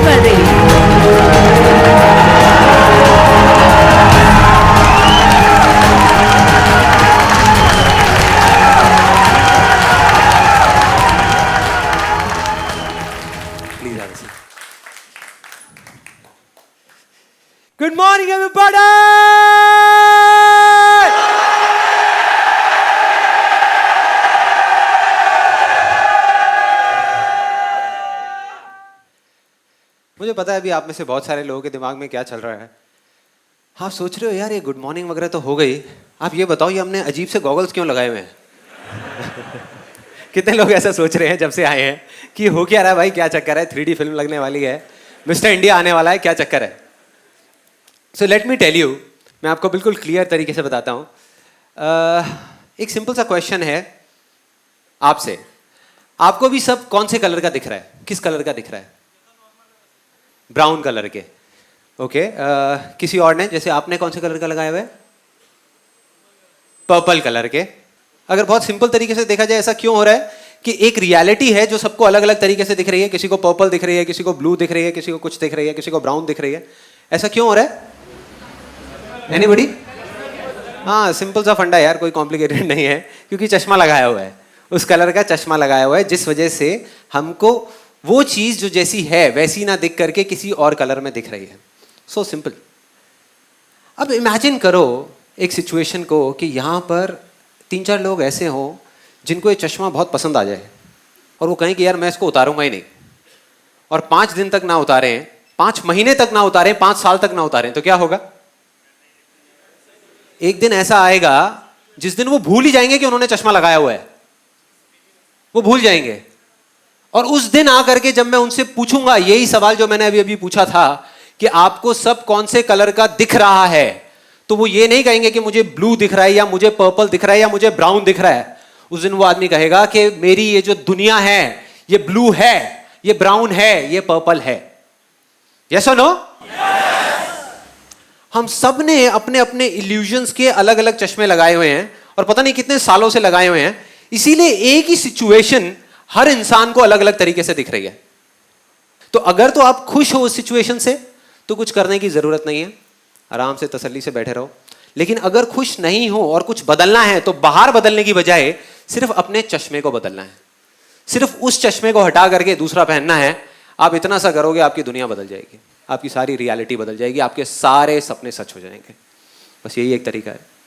Pashupati. Good morning, everybody! मुझे पता है अभी आप में से बहुत सारे लोगों के दिमाग में क्या चल रहा है। आप सोच रहे हो यार ये गुड मॉर्निंग वगैरह तो हो गई, आप ये बताओ ये हमने अजीब से गॉगल्स क्यों लगाए हुए हैं? कितने लोग ऐसा सोच रहे हैं जब से आए हैं कि हो क्या रहा है भाई, क्या चक्कर है, 3D फिल्म लगने वाली है, मिस्टर इंडिया आने वाला है, क्या चक्कर है? So let me tell you, मैं आपको बिल्कुल क्लियर तरीके से बताता हूँ। एक सिंपल सा क्वेश्चन है आपसे, आपको भी सब कौन से कलर का दिख रहा है? किस कलर का दिख रहा है? ब्राउन कलर के। ओके, किसी और ने, जैसे आपने कौन से कलर का लगाया हुआ है? पर्पल कलर के। अगर बहुत सिंपल तरीके से देखा जाए ऐसा क्यों हो रहा है कि एक रियलिटी है जो सबको अलग अलग तरीके से दिख रही है, किसी को पर्पल दिख रही है, किसी को ब्लू दिख रही है, किसी को कुछ दिख रही है, किसी को ब्राउन दिख रही है। ऐसा क्यों हो रहा है? एनीबॉडी? हाँ, सिंपल सा फंडा यार, कोई कॉम्प्लिकेटेड नहीं है, क्योंकि चश्मा लगाया हुआ है, उस कलर का चश्मा लगाया हुआ है, जिस वजह से हमको वो चीज जो जैसी है वैसी ना दिख करके किसी और कलर में दिख रही है। So simple. अब इमेजिन करो एक सिचुएशन को कि यहाँ पर 3-4 लोग ऐसे हों जिनको ये चश्मा बहुत पसंद आ जाए और वो कहें कि यार मैं इसको उतारूंगा ही नहीं, और 5 दिन तक ना उतारें, 5 महीने तक ना उतारें, 5 साल तक ना उतारें, तो क्या होगा? एक दिन ऐसा आएगा जिस दिन वो भूल ही जाएंगे कि उन्होंने चश्मा लगाया हुआ है, वो भूल जाएंगे। और उस दिन आकर के जब मैं उनसे पूछूंगा यही सवाल जो मैंने अभी अभी पूछा था कि आपको सब कौन से कलर का दिख रहा है, तो वो ये नहीं कहेंगे कि मुझे ब्लू दिख रहा है या मुझे पर्पल दिख रहा है या मुझे ब्राउन दिख रहा है। उस दिन वो आदमी कहेगा कि मेरी ये जो दुनिया है ये ब्लू है, ये ब्राउन है, ये पर्पल है। यस और नो? हम सब ने अपने अपने इल्यूजन्स के अलग अलग चश्मे लगाए हुए हैं और पता नहीं कितने सालों से लगाए हुए हैं, इसीलिए एक ही सिचुएशन हर इंसान को अलग अलग तरीके से दिख रही है। तो अगर तो आप खुश हो उस सिचुएशन से तो कुछ करने की जरूरत नहीं है, आराम से तसल्ली से बैठे रहो। लेकिन अगर खुश नहीं हो और कुछ बदलना है तो बाहर बदलने की बजाय सिर्फ अपने चश्मे को बदलना है, सिर्फ उस चश्मे को हटा करके दूसरा पहनना है। आप इतना सा करोगे आपकी दुनिया बदल जाएगी, आपकी सारी रियलिटी बदल जाएगी, आपके सारे सपने सच हो जाएंगे। बस यही एक तरीका है।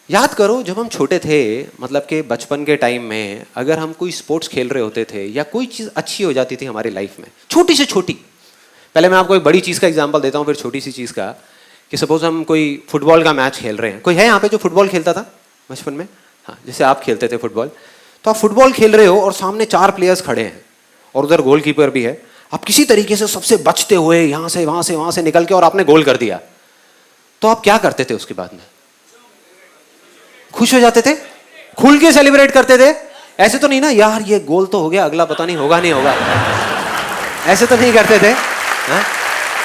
याद करो जब हम छोटे थे, मतलब कि बचपन के टाइम में अगर हम कोई स्पोर्ट्स खेल रहे होते थे या कोई चीज़ अच्छी हो जाती थी हमारी लाइफ में, छोटी से छोटी, पहले मैं आपको एक बड़ी चीज़ का एग्जांपल देता हूँ फिर छोटी सी चीज़ का, कि सपोज हम कोई फुटबॉल का मैच खेल रहे हैं। कोई है यहाँ पे जो फुटबॉल खेलता था बचपन में? हाँ, जैसे आप खेलते थे फुटबॉल, तो आप फुटबॉल खेल रहे हो और सामने 4 प्लेयर्स खड़े हैं और उधर गोलकीपर भी है। आप किसी तरीके से सबसे बचते हुए यहाँ से वहाँ से निकल के और आपने गोल कर दिया, तो आप क्या करते थे उसके बाद में? खुश हो जाते थे, खुल के सेलिब्रेट करते थे। ऐसे तो नहीं ना यार ये गोल तो हो गया, अगला पता नहीं होगा नहीं होगा, ऐसे तो नहीं करते थे।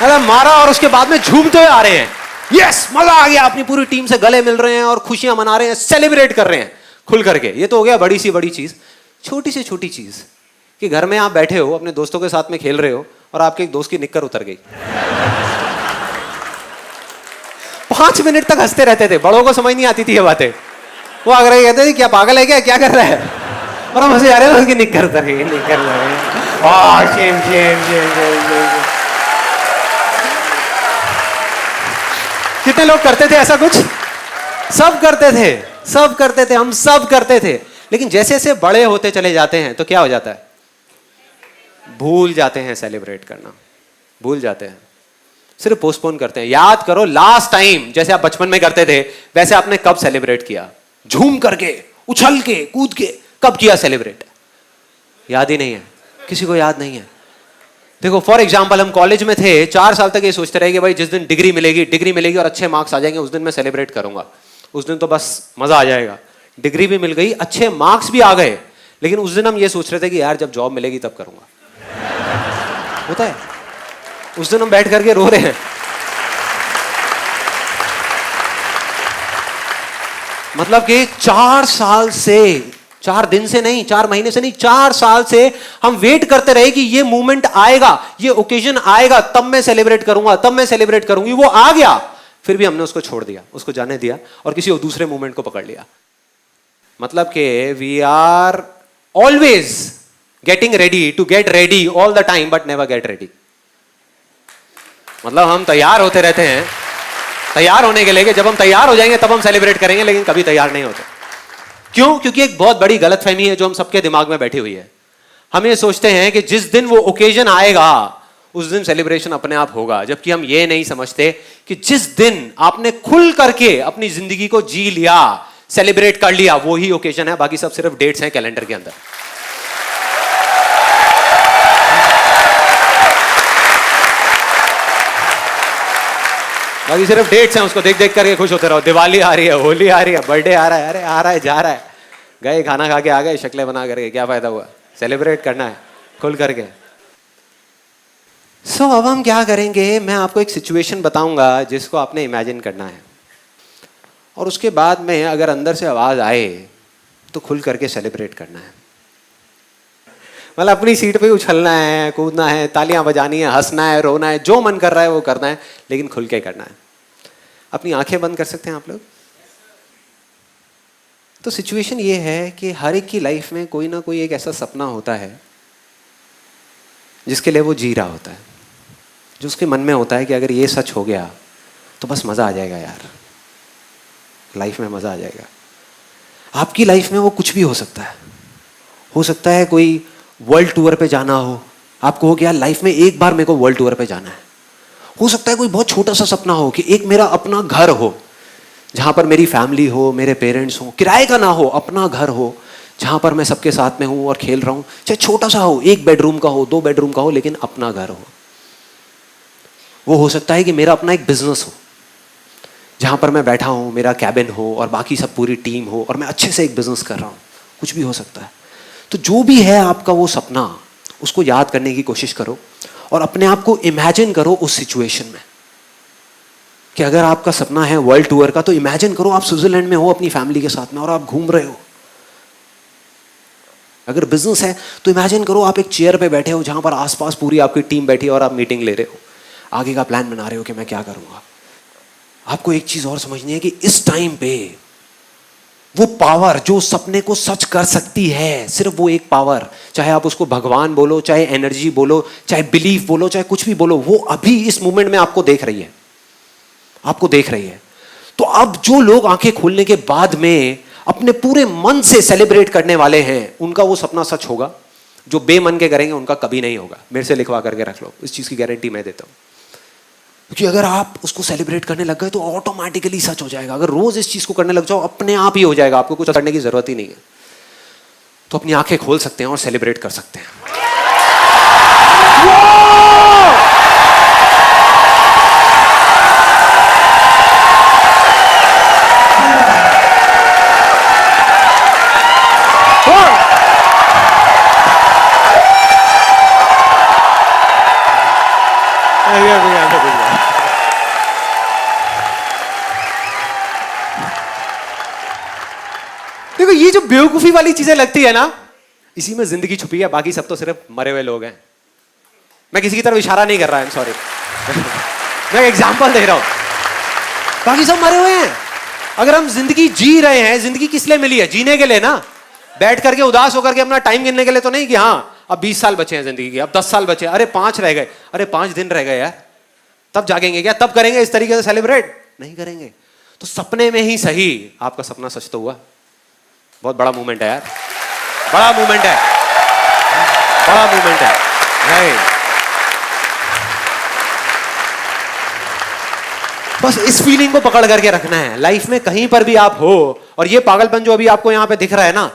अरे मारा और उसके बाद में झूमते हुए आ रहे हैं, यस मजा आ गया, अपनी पूरी टीम से गले मिल रहे हैं और खुशियां मना रहे हैं, सेलिब्रेट कर रहे हैं खुल करके। ये तो हो गया बड़ी सी बड़ी चीज। छोटी से छोटी चीज कि घर में आप बैठे हो अपने दोस्तों के साथ में खेल रहे हो और आपके एक दोस्त की निक्कर उतर गई, 5 मिनट तक हंसते रहते थे, बड़ों को समझ नहीं आती थी ये बातें। वो अगर कहते थे क्या पागल है क्या कर रहा है, और हम हंसे जा रहे हैं, उसकी निक्कर उतर गई, निक्कर उतर गई। Shem Shem Shem Shem. कितने लोग करते थे ऐसा कुछ? सब करते थे, सब करते थे, हम सब करते थे। लेकिन जैसे जैसे बड़े होते चले जाते हैं तो क्या हो जाता है? भूल जाते हैं सेलिब्रेट करना, भूल जाते हैं, सिर्फ पोस्टपोन करते हैं। याद करो लास्ट टाइम जैसे आप बचपन में करते थे वैसे आपने कब सेलिब्रेट किया? झूम करके, उछल के, कूद के, कब किया सेलिब्रेट? याद ही नहीं है, किसी को याद नहीं है। देखो फॉर एग्जाम्पल हम कॉलेज में थे, 4 साल तक ये सोचते रहे कि भाई जिस दिन डिग्री मिलेगी और अच्छे मार्क्स आ जाएंगे उस दिन मैं सेलिब्रेट करूंगा, उस दिन तो बस मजा आ जाएगा। डिग्री भी मिल गई, अच्छे मार्क्स भी आ गए, लेकिन उस दिन हम ये सोच रहे थे कि यार जब जॉब मिलेगी तब करूंगा। होता है, उस दिन हम बैठ करके रो रहे हैं। मतलब कि 4 साल से, 4 दिन से नहीं, 4 महीने से नहीं, 4 साल से हम वेट करते रहे कि ये मोमेंट आएगा, ये ओकेजन आएगा, तब मैं सेलिब्रेट करूंगा, तब मैं सेलिब्रेट करूंगी। वो आ गया, फिर भी हमने उसको छोड़ दिया, उसको जाने दिया और किसी और दूसरे मोमेंट को पकड़ लिया। मतलब कि we are always getting ready to get ready all the time but never get ready. मतलब हम तैयार होते रहते हैं, तैयार होने के लिए, जब हम तैयार हो जाएंगे तब हम सेलिब्रेट करेंगे, लेकिन कभी तैयार नहीं होते। क्यों? क्योंकि एक बहुत बड़ी गलतफहमी है जो हम सबके दिमाग में बैठी हुई है। हम ये सोचते हैं कि जिस दिन वो ओकेजन आएगा उस दिन सेलिब्रेशन अपने आप होगा, जबकि हम ये नहीं समझते कि जिस दिन आपने खुल करके अपनी जिंदगी को जी लिया, सेलिब्रेट कर लिया, वो ही ओकेजन है, बाकी सब सिर्फ डेट्स हैं कैलेंडर के अंदर। बाकी सिर्फ डेट्स हैं, उसको देख देख करके खुश होते रहो। दिवाली आ रही है, होली आ रही है, बर्थडे आ रहा है, अरे आ रहा है जा रहा है, गए खाना खा के आ गए, शक्लें बना करके क्या फायदा हुआ? सेलिब्रेट करना है खुल करके। सो अब हम क्या करेंगे, मैं आपको एक सिचुएशन बताऊंगा जिसको आपने इमेजिन करना है, और उसके बाद में अगर अंदर से आवाज आए तो खुल करके सेलिब्रेट करना है। मतलब अपनी सीट पे उछलना है, कूदना है, तालियां बजानी है, हंसना है, रोना है, जो मन कर रहा है वो करना है, लेकिन खुल के करना है। अपनी आंखें बंद कर सकते हैं आप लोग? तो सिचुएशन ये है कि हर एक की लाइफ में कोई ना कोई एक ऐसा सपना होता है जिसके लिए वो जी रहा होता है, जो उसके मन में होता है कि अगर ये सच हो गया तो बस मजा आ जाएगा यार, लाइफ में मजा आ जाएगा। आपकी लाइफ में वो कुछ भी हो सकता है। हो सकता है कोई वर्ल्ड टूर पे जाना हो, आपको हो गया लाइफ में एक बार मेरे को वर्ल्ड टूर पे जाना है। हो सकता है कोई बहुत छोटा सा सपना हो कि एक मेरा अपना घर हो जहां पर मेरी फैमिली हो, मेरे पेरेंट्स हो, किराए का ना हो, अपना घर हो जहां पर मैं सबके साथ में हूं और खेल रहा हूं, चाहे छोटा सा हो, 1 बेडरूम का हो, 2 बेडरूम का हो, लेकिन अपना घर हो। वो हो सकता है कि मेरा अपना एक बिजनेस हो जहां पर मैं बैठा हूं, मेरा कैबिन हो और बाकी सब पूरी टीम हो और मैं अच्छे से एक बिजनेस कर रहा हूं। कुछ भी हो सकता है। तो जो भी है आपका वो सपना, उसको याद करने की कोशिश करो और अपने आप को इमेजिन करो उस सिचुएशन में कि अगर आपका सपना है वर्ल्ड टूर का, तो इमेजिन करो आप स्विट्जरलैंड में हो अपनी फैमिली के साथ में और आप घूम रहे हो। अगर बिजनेस है तो इमेजिन करो आप एक चेयर पे बैठे हो जहां पर आसपास पूरी आपकी टीम बैठी है और आप मीटिंग ले रहे हो, आगे का प्लान बना रहे हो कि मैं क्या करूंगा। आपको एक चीज और समझनी है कि इस टाइम पे वो पावर जो सपने को सच कर सकती है, सिर्फ वो एक पावर, चाहे आप उसको भगवान बोलो, चाहे एनर्जी बोलो, चाहे बिलीफ बोलो, चाहे कुछ भी बोलो, वो अभी इस मोमेंट में आपको देख रही है, आपको देख रही है। तो अब जो लोग आंखें खोलने के बाद में अपने पूरे मन से सेलिब्रेट करने वाले हैं, उनका वो सपना सच होगा। जो बेमन के करेंगे उनका कभी नहीं होगा। मेरे से लिखवा करके रख लो, इस चीज की गारंटी मैं देता हूं। क्योंकि अगर आप उसको सेलिब्रेट करने लग गए तो ऑटोमेटिकली सच हो जाएगा। अगर रोज इस चीज को करने लग जाओ, अपने आप ही हो जाएगा, आपको कुछ करने की जरूरत ही नहीं है। तो अपनी आंखें खोल सकते हैं और सेलिब्रेट कर सकते हैं। देखो ये जो बेवकूफी वाली चीजें लगती है ना, इसी में जिंदगी छुपी है, बाकी सब तो सिर्फ मरे हुए लोग हैं। मैं किसी की तरफ इशारा नहीं कर रहा, सॉरी मैं एग्जांपल दे रहा हूं। बाकी सब मरे हुए हैं। अगर हम जिंदगी जी रहे हैं, जिंदगी किस लिए मिली है? जीने के लिए ना। बैठ करके उदास होकर के अपना टाइम गिनने के लिए तो नहीं कि हाँ अब 20 साल बचे हैं जिंदगी के, अब 10 साल बचे, अरे 5 रह गए, अरे 5 दिन रह गए यार, तब जागेंगे क्या? तब करेंगे इस तरीके से सेलिब्रेट? नहीं करेंगे। तो सपने में ही सही आपका सपना सच तो हुआ। बहुत बड़ा मूवमेंट है यार, बड़ा मूवमेंट है, बड़ा मूवमेंट है। नहीं, बस इस फीलिंग को पकड़ करके रखना है। लाइफ में कहीं पर भी आप हो, और ये पागलपन जो अभी आपको यहां पे दिख रहा है ना,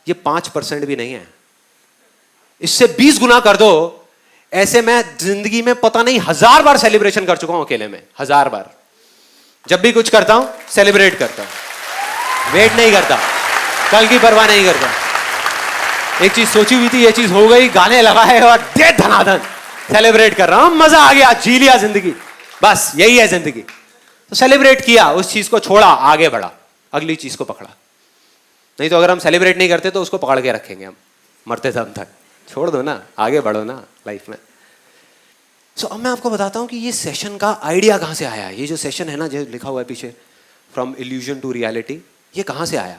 ये 5% भी नहीं है। इससे 20 गुना कर दो। ऐसे मैं जिंदगी में पता नहीं 1000 बार सेलिब्रेशन कर चुका हूं अकेले में, 1000 बार। जब भी कुछ करता हूं सेलिब्रेट करता हूं, वेट नहीं करता, कल की परवाह नहीं करता। एक चीज सोची हुई थी, ये चीज हो गई, गाने लगाए और दे धनाधन सेलिब्रेट कर रहा हूं, मजा आ गया, जी लिया जिंदगी। बस यही है जिंदगी। तो सेलिब्रेट किया, उस चीज को छोड़ा, आगे बढ़ा। अगली चीज को पकड़ा। नहीं तो अगर हम सेलिब्रेट नहीं करते तो उसको पकड़ के रखेंगे हम मरते दम तक। छोड़ दो ना, आगे बढ़ो ना लाइफ में। सो अब मैं आपको बताता हूँ कि ये सेशन का आइडिया कहाँ से आया। ये जो सेशन है ना, जो लिखा हुआ है पीछे, फ्रॉम इल्यूजन टू रियलिटी, ये कहाँ से आया?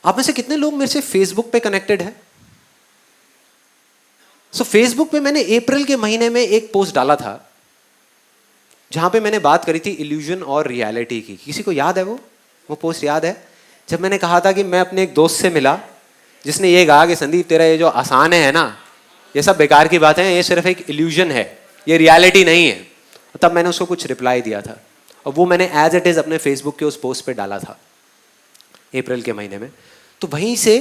आप में से कितने लोग मेरे से फेसबुक पे कनेक्टेड है? सो फेसबुक पे मैंने अप्रैल के महीने में एक पोस्ट डाला था जहां पे मैंने बात करी थी इल्यूजन और रियलिटी की। किसी को याद है वो पोस्ट याद है? जब मैंने कहा था कि मैं अपने एक दोस्त से मिला जिसने ये कहा कि संदीप तेरा ये जो आसान है ना, ये सब बेकार की बातें हैं, ये सिर्फ एक इल्यूजन है, ये रियलिटी नहीं है। तब मैंने उसको कुछ रिप्लाई दिया था और वो मैंने एज इट इज अपने फेसबुक के उस पोस्ट पे डाला था अप्रैल के महीने में। तो वहीं से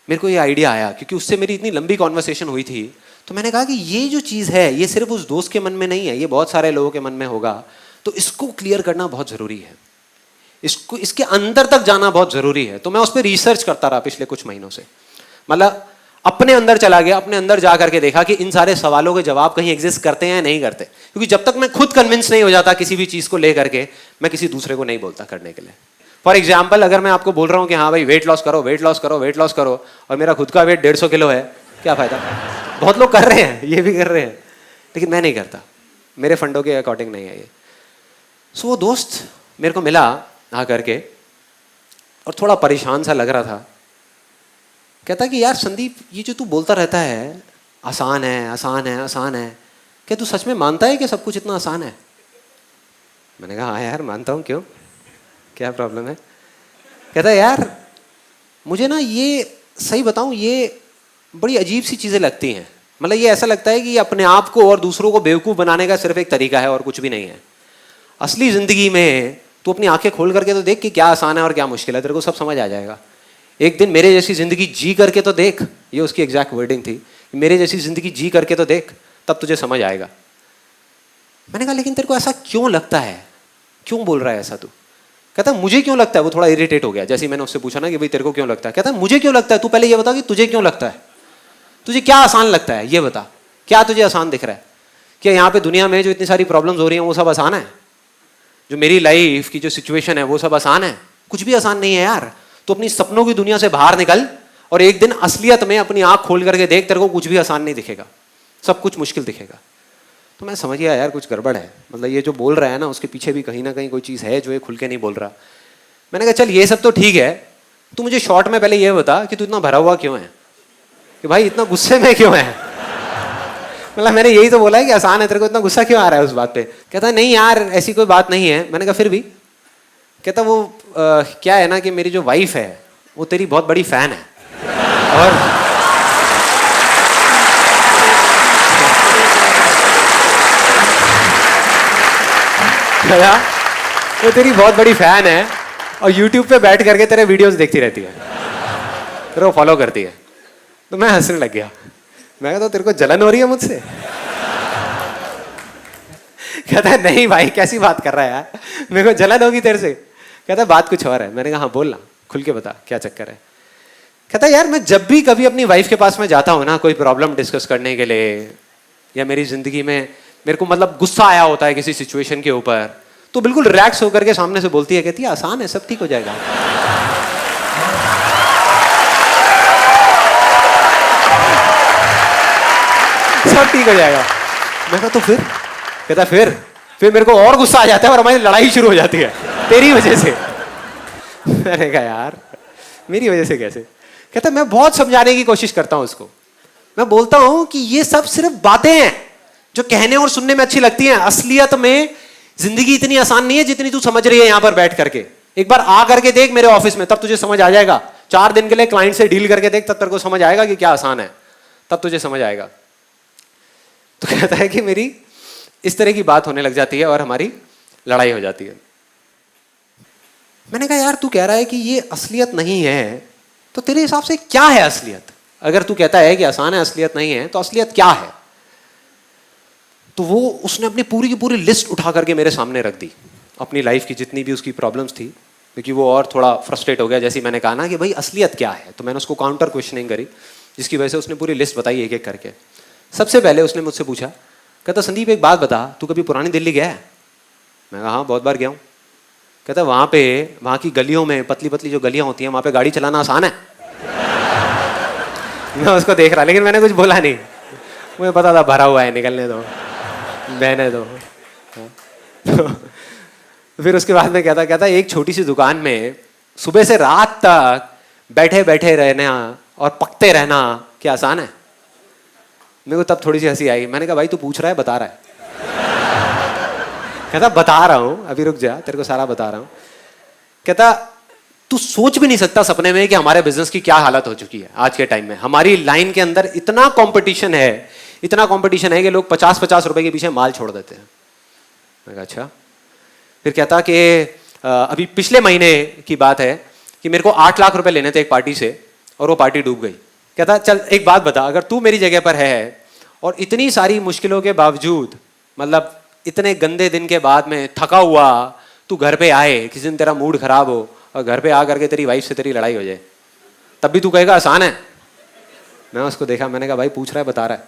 मेरे को ये आइडिया आया, क्योंकि उससे मेरी इतनी लंबी कॉन्वर्सेशन हुई थी। तो मैंने कहा कि ये जो चीज़ है ये सिर्फ उस दोस्त के मन में नहीं है, ये बहुत सारे लोगों के मन में होगा। तो इसको क्लियर करना बहुत ज़रूरी है, इसको इसके अंदर तक जाना बहुत ज़रूरी है। तो मैं उस पर रिसर्च करता रहा पिछले कुछ महीनों से। मतलब अपने अंदर चला गया, अपने अंदर जा करके देखा कि इन सारे सवालों के जवाब कहीं एग्जिस्ट करते हैं या नहीं करते। क्योंकि जब तक मैं खुद कन्विंस नहीं हो जाता किसी भी चीज़ को लेकर के, मैं किसी दूसरे को नहीं बोलता करने के लिए। फॉर एग्जाम्पल, अगर मैं आपको बोल रहा हूँ कि हाँ भाई वेट लॉस करो, वेट लॉस करो, वेट लॉस करो, और मेरा खुद का वेट 150 किलो है, क्या फ़ायदा? बहुत लोग कर रहे हैं, ये भी कर रहे हैं, लेकिन मैं नहीं करता, मेरे फंडों के अकॉर्डिंग नहीं है ये। सो वो दोस्त मेरे को मिला आ करके और थोड़ा परेशान सा लग रहा था। कहता कि यार संदीप, ये जो तू बोलता रहता है आसान है, आसान है, आसान है, क्या तू सच में मानता है कि सब कुछ इतना आसान है? मैंने कहा हाँ यार मानता हूँ, क्यों, क्या प्रॉब्लम है? कहता है यार मुझे ना ये सही बताऊँ, ये बड़ी अजीब सी चीज़ें लगती हैं। मतलब ये ऐसा लगता है कि अपने आप को और दूसरों को बेवकूफ़ बनाने का सिर्फ एक तरीका है और कुछ भी नहीं है। असली ज़िंदगी में तू अपनी आंखें खोल करके तो देख कि क्या आसान है और क्या मुश्किल है, तेरे को सब समझ आ जाएगा। एक दिन मेरे जैसी ज़िंदगी जी करके तो देख, ये उसकी एग्जैक्ट वर्डिंग थी, मेरे जैसी ज़िंदगी जी करके तो देख, तब तुझे समझ आएगा। मैंने कहा लेकिन तेरे को ऐसा क्यों लगता है, क्यों बोल रहा है ऐसा तू? कहता मुझे क्यों लगता है। वो थोड़ा इरिटेट हो गया, जैसे मैंने उससे पूछा ना कि भाई तेरे को क्यों लगता है। कहता मुझे क्यों लगता है, तू पहले ये बता कि तुझे क्यों लगता है, तुझे क्या आसान लगता है, ये बता, क्या तुझे आसान दिख रहा है? क्या यहाँ पे दुनिया में जो इतनी सारी प्रॉब्लम्स हो रही हैं वो सब आसान है? जो मेरी लाइफ की जो सिचुएशन है वो सब आसान है? कुछ भी आसान नहीं है यार। तो अपनी सपनों की दुनिया से बाहर निकल और एक दिन असलियत में अपनी आंख खोल करके देख, तेरे को कुछ भी आसान नहीं दिखेगा, सब कुछ मुश्किल दिखेगा। तो मैं समझ गया यार कुछ गड़बड़ है, मतलब ये जो बोल रहा है ना उसके पीछे भी कहीं ना कहीं कोई चीज़ है जो ये खुल के नहीं बोल रहा। मैंने कहा चल ये सब तो ठीक है, तू मुझे शॉर्ट में पहले ये बता कि तू इतना भरा हुआ क्यों है, कि भाई इतना गुस्से में क्यों है? मतलब मैंने यही तो बोला है कि आसान है, तेरे को इतना गुस्सा क्यों आ रहा है उस बात पे? कहता है नहीं यार ऐसी कोई बात नहीं है। मैंने कहा फिर भी? कहता वो क्या है ना कि मेरी जो वाइफ है वो तेरी बहुत बड़ी फैन है और वो तेरी बहुत बड़ी फैन है और YouTube पे बैठ करके तेरे वीडियोस देखती रहती है, तेरे को फॉलो करती है। तो मैं हंसने लग गया। मैं कहता तेरे को जलन हो रही है मुझसे? कहता है नहीं भाई कैसी बात कर रहा है यार, मेरे को जलन होगी तेरे से। कहता है बात कुछ और है। मैंने कहा हाँ बोल ना, खुल के बता क्या चक्कर है। कहता है यार मैं जब भी कभी अपनी वाइफ के पास में जाता हूँ ना कोई प्रॉब्लम डिस्कस करने के लिए, या मेरी जिंदगी में मेरे को मतलब गुस्सा आया होता है किसी सिचुएशन के ऊपर, तो बिल्कुल रिलैक्स होकर के सामने से बोलती है, कहती है आसान है, सब ठीक हो जाएगा। सब ठीक हो जाएगा। मैं कहा तो फिर? कहता फिर मेरे को और गुस्सा आ जाता है और हमारी लड़ाई शुरू हो जाती है तेरी वजह से। मैंने कहा यार मेरी वजह से कैसे? कहता मैं बहुत समझाने की कोशिश करता हूं उसको। मैं बोलता हूं कि ये सब सिर्फ बातें हैं जो कहने और सुनने में अच्छी लगती हैं। असलियत में जिंदगी इतनी आसान नहीं है जितनी तू समझ रही है यहां पर बैठ करके। एक बार आ करके देख मेरे ऑफिस में, तब तुझे समझ आ जाएगा। 4 दिन के लिए क्लाइंट से डील करके देख, तब तेरे को समझ आएगा कि क्या आसान है, तब तुझे समझ आएगा। तो कहता है कि मेरी इस तरह की बात होने लग जाती है और हमारी लड़ाई हो जाती है। मैंने कहा यार तू कह रहा है कि ये असलियत नहीं है, तो तेरे हिसाब से क्या है असलियत? अगर तू कहता है कि आसान है, असलियत नहीं है, तो असलियत क्या है? तो वो उसने अपनी पूरी की पूरी लिस्ट उठा करके मेरे सामने रख दी, अपनी लाइफ की जितनी भी उसकी प्रॉब्लम्स थी, क्योंकि वो और थोड़ा फ्रस्ट्रेट हो गया। जैसे मैंने कहा ना कि भाई असलियत क्या है, तो मैंने उसको काउंटर क्वेश्चनिंग करी, जिसकी वजह से उसने पूरी लिस्ट बताई एक एक करके। सबसे पहले उसने मुझसे पूछा, कहता संदीप एक बात बता, तू कभी पुरानी दिल्ली गया है? मैं कहा हाँ बहुत बार गया हूँ। कहता वहाँ की गलियों में, पतली पतली जो गलियां होती हैं, वहाँ पे गाड़ी चलाना आसान है। मैं उसको देख रहा, लेकिन मैंने कुछ बोला नहीं, मुझे पता था भरा हुआ है, निकलने दो, बहने दो। तो फिर उसके बाद में कहता एक छोटी सी दुकान में सुबह से रात तक बैठे बैठे रहना और पकते रहना क्या आसान है? मेरे को तब थोड़ी सी हंसी आई। मैंने कहा भाई तू पूछ रहा है, बता रहा है? कहता बता रहा हूं, अभी रुक जा, तेरे को सारा बता रहा हूं। कहता तू सोच भी नहीं सकता सपने में कि हमारे बिजनेस की क्या हालत हो चुकी है आज के टाइम में। हमारी लाइन के अंदर इतना कंपटीशन है, इतना कंपटीशन है कि लोग 50-50 रुपए के पीछे माल छोड़ देते हैं। मैं कहा अच्छा। फिर कहता कि अभी पिछले महीने की बात है कि मेरे को 8 लाख रुपए लेने थे एक पार्टी से और वो पार्टी डूब गई। कहता चल एक बात बता, अगर तू मेरी जगह पर है और इतनी सारी मुश्किलों के बावजूद, मतलब इतने गंदे दिन के बाद में थका हुआ तू घर पे आए, किसी दिन तेरा मूड खराब हो और घर पे आ करके तेरी वाइफ से तेरी लड़ाई हो जाए, तब भी तू कहेगा आसान है? मैं उसको देखा, मैंने कहा भाई पूछ रहा है, बता रहा है?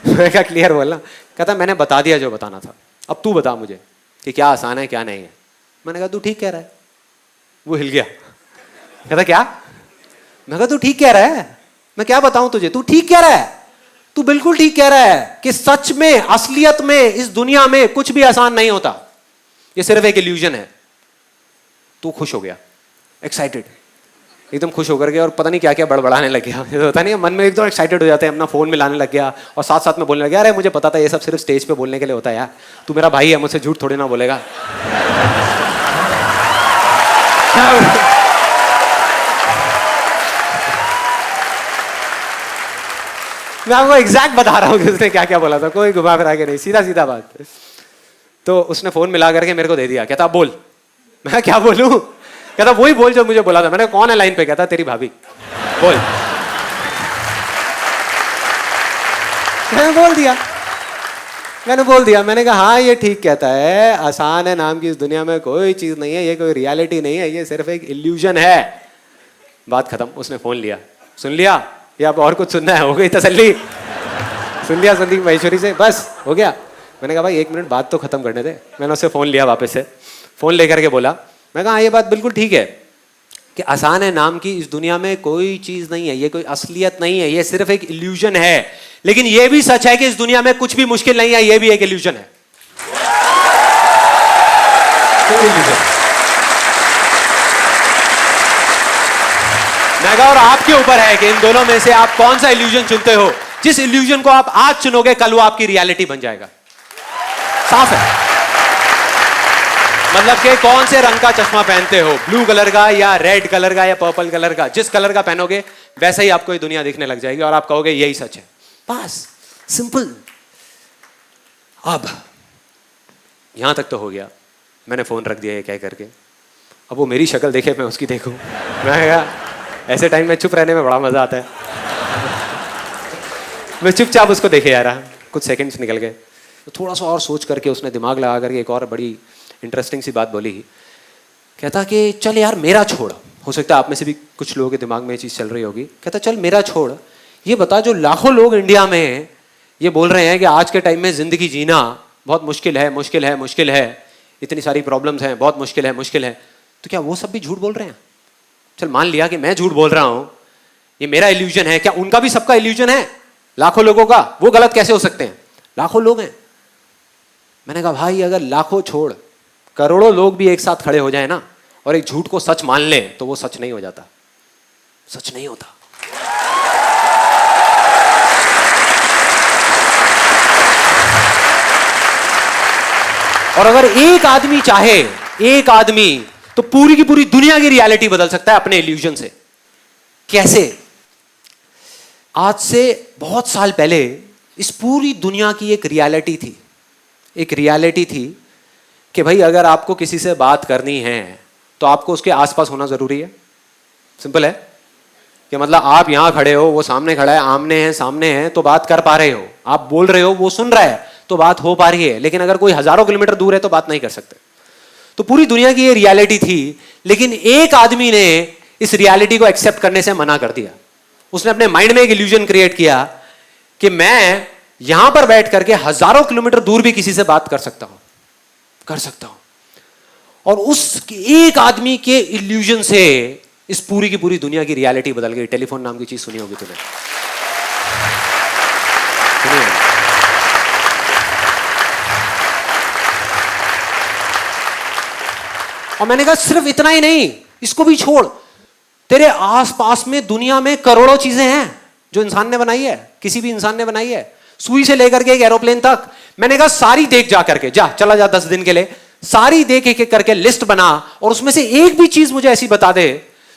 मैं कहा क्लियर बोलना। कहता मैंने बता दिया जो बताना था, अब तू बता मुझे कि क्या आसान है क्या नहीं है। मैंने कहा तू ठीक कह रहा है। वो हिल गया। कहता क्या? मैं कहा तू ठीक कह रहा है, मैं क्या बताऊं तुझे, तू ठीक कह रहा है, तू बिल्कुल ठीक कह रहा है कि सच में, असलियत में, इस दुनिया में कुछ भी आसान नहीं होता, ये सिर्फ एक इल्यूजन है। तू खुश हो गया, एक्साइटेड, एकदम खुश होकर के, और पता नहीं क्या क्या बड़बड़ाने लग गया। होता नहीं, मन में एकदम एक्साइटेड हो जाते हैं, अपना फोन मिलाने लग गया और साथ साथ में बोलने लग गया, अरे मुझे पता था ये सब सिर्फ स्टेज पे बोलने के लिए होता है यार, तू मेरा भाई है, मुझसे झूठ थोड़ी ना बोलेगा। मैं आपको एग्जैक्ट बता रहा हूँ कि उसने क्या क्या बोला था, कोई घुमा फिरा के नहीं, सीधा सीधा बात। तो उसने फोन मिला करके मेरे को दे दिया। कहता बोल। मैं क्या बोलूं? कहता वही बोल जो मुझे बोला था। मैंने कौन है लाइन पे? कहता तेरी भाभी। बोल। मैंने बोल दिया। मैंने कहा हाँ ये ठीक कहता है, आसान है नाम की इस दुनिया में कोई चीज नहीं है, ये कोई रियलिटी नहीं है, ये सिर्फ एक इल्यूजन है। बात खत्म। उसने फोन लिया, सुन लिया या अब और कुछ सुनना है? हो गई तसल्ली? सुन लिया संदीप महेश्वरी से, बस हो गया। मैंने कहा भाई 1 मिनट बात तो खत्म करने दे। मैंने उससे फोन लिया वापस से, फोन लेकर के बोला, मैं कहा ये बात बिल्कुल ठीक है कि आसान है नाम की इस दुनिया में कोई चीज नहीं है, ये कोई असलियत नहीं है, ये सिर्फ एक इल्यूजन है। लेकिन ये भी सच है कि इस दुनिया में कुछ भी मुश्किल नहीं है, ये भी एक इल्यूजन है। मैं कहा और आपके ऊपर है कि इन दोनों में से आप कौन सा इल्यूजन चुनते हो। जिस इल्यूजन को आप आज चुनोगे, कल वो आपकी रियलिटी बन जाएगा। साफ है। मतलब कि कौन से रंग का चश्मा पहनते हो, ब्लू कलर का या रेड कलर का या पर्पल कलर का, जिस कलर का पहनोगे वैसे ही आपको ये दुनिया दिखने लग जाएगी और आप कहोगे यही सच है। बस सिंपल। अब यहां तक तो हो गया, मैंने फोन रख दिया ये कह करके। अब वो मेरी शक्ल देखे, मैं उसकी देखूं। मैं कहा ऐसे टाइम में चुप रहने में बड़ा मजा आता है। मैं चुपचाप उसको देखे जा रहा, कुछ सेकंड्स निकल गए, तो थोड़ा सा और सोच करके उसने दिमाग लगा करके एक और बड़ी इंटरेस्टिंग सी बात बोली। कहता कि चल यार मेरा छोड़, हो सकता है आप में से भी कुछ लोगों के दिमाग में ये चीज़ चल रही होगी। कहता चल मेरा छोड़, ये बता जो लाखों लोग इंडिया में ये बोल रहे हैं कि आज के टाइम में ज़िंदगी जीना बहुत मुश्किल है, मुश्किल है, मुश्किल है, इतनी सारी प्रॉब्लम्स हैं, बहुत मुश्किल है, मुश्किल है, तो क्या वो सब भी झूठ बोल रहे हैं? चल मान लिया कि मैं झूठ बोल रहा हूँ, ये मेरा इल्यूजन है, क्या उनका भी सबका इल्यूजन है? लाखों लोगों का, वो गलत कैसे हो सकते हैं? लाखों लोग हैं। मैंने कहा भाई अगर लाखों छोड़ करोड़ों लोग भी एक साथ खड़े हो जाए ना और एक झूठ को सच मान ले, तो वो सच नहीं हो जाता, सच नहीं होता। और अगर एक आदमी चाहे, एक आदमी, तो पूरी की पूरी दुनिया की रियलिटी बदल सकता है अपने इल्यूजन से। कैसे? आज से बहुत साल पहले इस पूरी दुनिया की एक रियलिटी थी, एक रियलिटी थी कि भाई अगर आपको किसी से बात करनी है तो आपको उसके आसपास होना जरूरी है। सिंपल है कि मतलब आप यहां खड़े हो, वो सामने खड़ा है, आमने हैं सामने हैं, तो बात कर पा रहे हो, आप बोल रहे हो, वो सुन रहा है, तो बात हो पा रही है। लेकिन अगर कोई हजारों किलोमीटर दूर है तो बात नहीं कर सकते। तो पूरी दुनिया की ये रियलिटी थी, लेकिन एक आदमी ने इस रियलिटी को एक्सेप्ट करने से मना कर दिया। उसने अपने माइंड में एक इल्यूजन क्रिएट किया कि मैं यहां पर बैठ करके हजारों किलोमीटर दूर भी किसी से बात कर सकता हूं। कर सकता हूं। और उस एक आदमी के इल्यूजन से इस पूरी की पूरी दुनिया की रियलिटी बदल गई। टेलीफोन नाम की चीज सुनी होगी तूने, सुनी होगी। और मैंने कहा सिर्फ इतना ही नहीं, इसको भी छोड़, तेरे आसपास में दुनिया में करोड़ों चीजें हैं जो इंसान ने बनाई है, किसी भी इंसान ने बनाई है, सुई से लेकर के एक एरोप्लेन तक। मैंने कहा सारी देख जा करके, जा चला जा 10 दिन के लिए, सारी देख एक एक करके लिस्ट बना, और उसमें से एक भी चीज मुझे ऐसी बता दे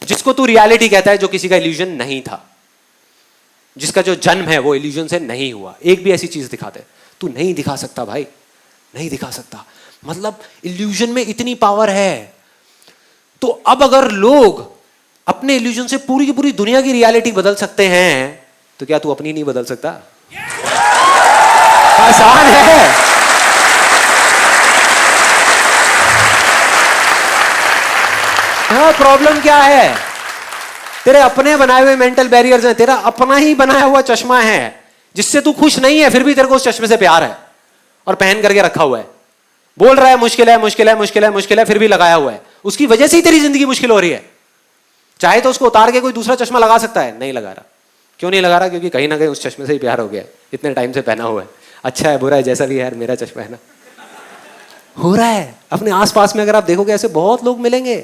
जिसको तू रियलिटी कहता है, जो किसी का इल्यूजन नहीं था, जिसका जो जन्म है वो इल्यूजन से नहीं हुआ। एक भी ऐसी चीज दिखा दे। तू नहीं दिखा सकता भाई, नहीं दिखा सकता। मतलब इल्यूजन में इतनी पावर है। तो अब अगर लोग अपने इल्यूजन से पूरी की पूरी दुनिया की रियलिटी बदल सकते हैं, तो क्या तू अपनी नहीं बदल सकता? आसान है। हाँ, प्रॉब्लम क्या है? तेरे अपने बनाए हुए मेंटल बैरियर्स हैं, तेरा अपना ही बनाया हुआ चश्मा है जिससे तू खुश नहीं है, फिर भी तेरे को उस चश्मे से प्यार है और पहन करके रखा हुआ है। बोल रहा है मुश्किल है, मुश्किल है, मुश्किल है, मुश्किल है, फिर भी लगाया हुआ है। उसकी वजह से ही तेरी जिंदगी मुश्किल हो रही है। चाहे तो उसको उतार के कोई दूसरा चश्मा लगा सकता है, नहीं लगा रहा। क्यों नहीं लगा रहा? क्योंकि कहीं ना कहीं उस चश्मे से ही प्यार हो गया है, इतने टाइम से पहना हुआ है। अच्छा है, बुरा है, जैसा भी है यार, मेरा चश्मा है ना। हो रहा है अपने आसपास में। अगर आप देखोगे ऐसे बहुत लोग मिलेंगे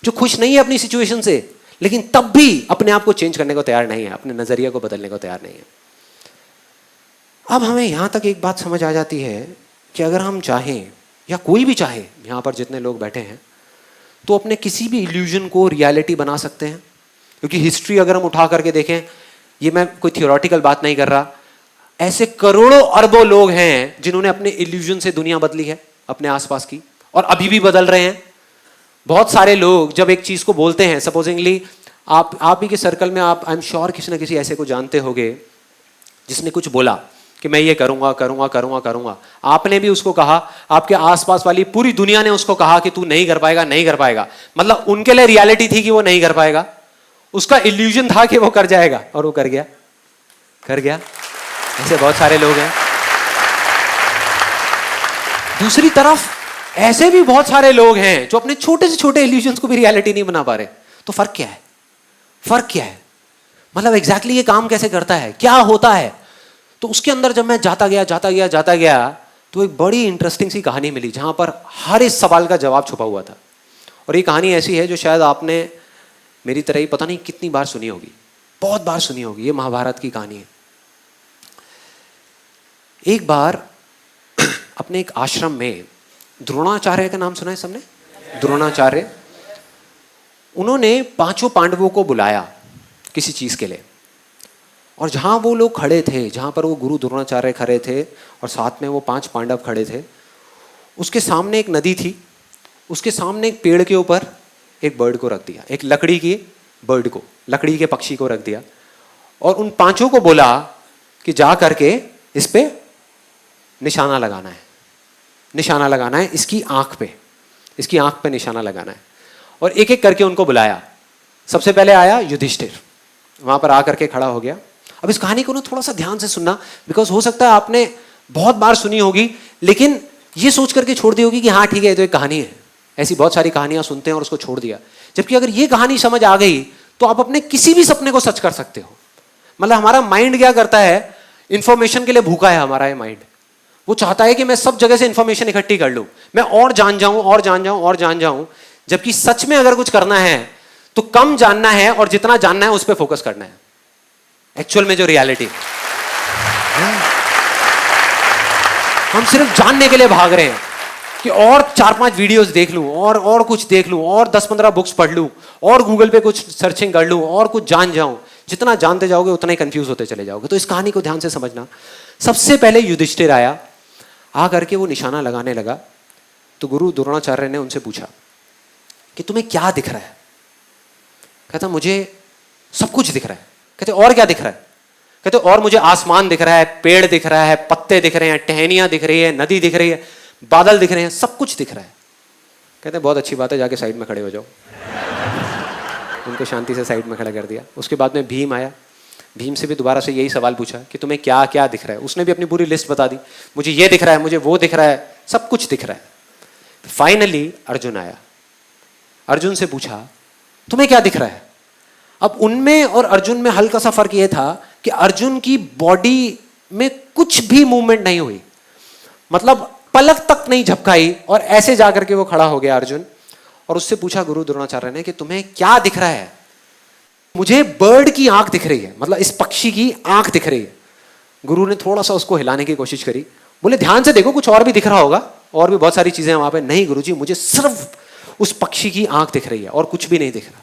जो खुश नहीं है अपनी सिचुएशन से, लेकिन तब भी अपने आप को चेंज करने को तैयार नहीं है, अपने नजरिए को बदलने को तैयार नहीं है। अब हमें यहां तक एक बात समझ आ जाती है कि अगर हम चाहें, या कोई भी चाहे, यहां पर जितने लोग बैठे हैं, तो अपने किसी भी इल्यूजन को रियलिटी बना सकते हैं। क्योंकि हिस्ट्री अगर हम उठा करके देखें, ये मैं कोई थियोरेटिकल बात नहीं कर रहा, ऐसे करोड़ों अरबों लोग हैं जिन्होंने अपने इल्यूजन से दुनिया बदली है अपने आसपास की, और अभी भी बदल रहे हैं। बहुत सारे लोग जब एक चीज को बोलते हैं, सपोजिंगली आप ही के सर्कल में, आप आई एम श्योर किसी ना किसी ऐसे को जानते होंगे जिसने कुछ बोला कि मैं ये करूंगा करूंगा करूंगा करूंगा। आपने भी उसको कहा, आपके आसपास वाली पूरी दुनिया ने उसको कहा कि तू नहीं कर पाएगा, नहीं कर पाएगा। मतलब उनके लिए रियलिटी थी कि वो नहीं कर पाएगा, उसका इल्यूजन था कि वो कर जाएगा, और वो कर गया, कर गया। ऐसे बहुत सारे लोग हैं। दूसरी तरफ ऐसे भी बहुत सारे लोग हैं जो अपने छोटे से छोटे इल्यूजन्स को भी रियलिटी नहीं बना पा रहे। तो फर्क क्या है? फर्क क्या है? मतलब एग्जैक्टली ये काम कैसे करता है, क्या होता है? तो उसके अंदर जब मैं जाता गया तो एक बड़ी इंटरेस्टिंग सी कहानी मिली जहां पर हर इस सवाल का जवाब छुपा हुआ था। और ये कहानी ऐसी है जो शायद आपने मेरी तरह ही पता नहीं कितनी बार सुनी होगी, बहुत बार सुनी होगी। ये महाभारत की कहानी है। एक बार अपने एक आश्रम में, द्रोणाचार्य का नाम सुना है सबने? द्रोणाचार्य, उन्होंने 5 पांडवों को बुलाया किसी चीज के लिए, और जहां वो लोग खड़े थे, जहां पर वो गुरु द्रोणाचार्य खड़े थे और साथ में वो 5 पांडव खड़े थे, उसके सामने एक नदी थी, उसके सामने एक पेड़ के ऊपर एक बर्ड को रख दिया, एक लकड़ी की बर्ड को, लकड़ी के पक्षी को रख दिया, और उन 5 को बोला कि जा करके इस पे निशाना लगाना है, निशाना लगाना है इसकी आंख पे, इसकी आंख पे निशाना लगाना है। और एक एक करके उनको बुलाया। सबसे पहले आया युधिष्ठिर, वहां पर आकर के खड़ा हो गया। अब इस कहानी को ना थोड़ा सा ध्यान से सुनना, बिकॉज हो सकता है आपने बहुत बार सुनी होगी, लेकिन ये सोच करके छोड़ दी होगी कि हाँ ठीक है, ये तो एक कहानी है। ऐसी बहुत सारी कहानियां सुनते हैं और उसको छोड़ दिया। जबकि अगर ये कहानी समझ आ गई तो आप अपने किसी भी सपने को सच कर सकते हो। मतलब हमारा माइंड क्या करता है, इंफॉर्मेशन के लिए भूखा है हमारा ये माइंड। वो चाहता है कि मैं सब जगह से इंफॉर्मेशन इकट्ठी कर लूं, मैं और जान जाऊं और जान जाऊं और जान जाऊं। जबकि सच में अगर कुछ करना है तो कम जानना है और जितना जानना है उस पर फोकस करना है। एक्चुअल में जो रियलिटी, हम सिर्फ जानने के लिए भाग रहे हैं कि और 4-5 वीडियोस देख लूं, और कुछ देख लूं, और 10-15 बुक्स पढ़ लूं, और गूगल पे कुछ सर्चिंग कर लूं, और कुछ जान जाऊं। जितना जानते जाओगे उतना ही कंफ्यूज होते चले जाओगे। तो इस कहानी को ध्यान से समझना। सबसे पहले युधिष्ठिर आया, आ करके वो निशाना लगाने लगा। तो गुरु द्रोणाचार्य ने उनसे पूछा कि तुम्हें क्या दिख रहा है? कहता मुझे सब कुछ दिख रहा है। कहते और क्या दिख रहा है? कहते और मुझे आसमान दिख रहा है, पेड़ दिख रहा है, पत्ते दिख रहे हैं, टहनियां दिख रही है, नदी दिख रही है, बादल दिख रहे हैं, सब कुछ दिख रहा है। कहते बहुत अच्छी बात है, जाके साइड में खड़े हो जाओ। उनको शांति से साइड में खड़ा कर दिया। उसके बाद में भीम आया। भीम से भी दोबारा से यही सवाल पूछा कि तुम्हें क्या क्या दिख रहा है। उसने भी अपनी पूरी लिस्ट बता दी, मुझे ये दिख रहा है, मुझे वो दिख रहा है, सब कुछ दिख रहा है। फाइनली अर्जुन आया, अर्जुन से पूछा तुम्हें क्या दिख रहा है। अब उनमें और अर्जुन में हल्का सा फर्क यह था कि अर्जुन की बॉडी में कुछ भी मूवमेंट नहीं हुई, मतलब पलक तक नहीं झपकाई, और ऐसे जाकर के वो खड़ा हो गया अर्जुन। और उससे पूछा गुरु द्रोणाचार्य ने कि तुम्हें क्या दिख रहा है। मुझे बर्ड की आंख दिख रही है, मतलब इस पक्षी की आंख दिख रही है। गुरु ने थोड़ा सा उसको हिलाने की कोशिश करी, बोले ध्यान से देखो कुछ और भी दिख रहा होगा, और भी बहुत सारी चीजें वहां पे। नहीं गुरुजी, मुझे सिर्फ उस पक्षी की आंख दिख रही है और कुछ भी नहीं दिख रहा।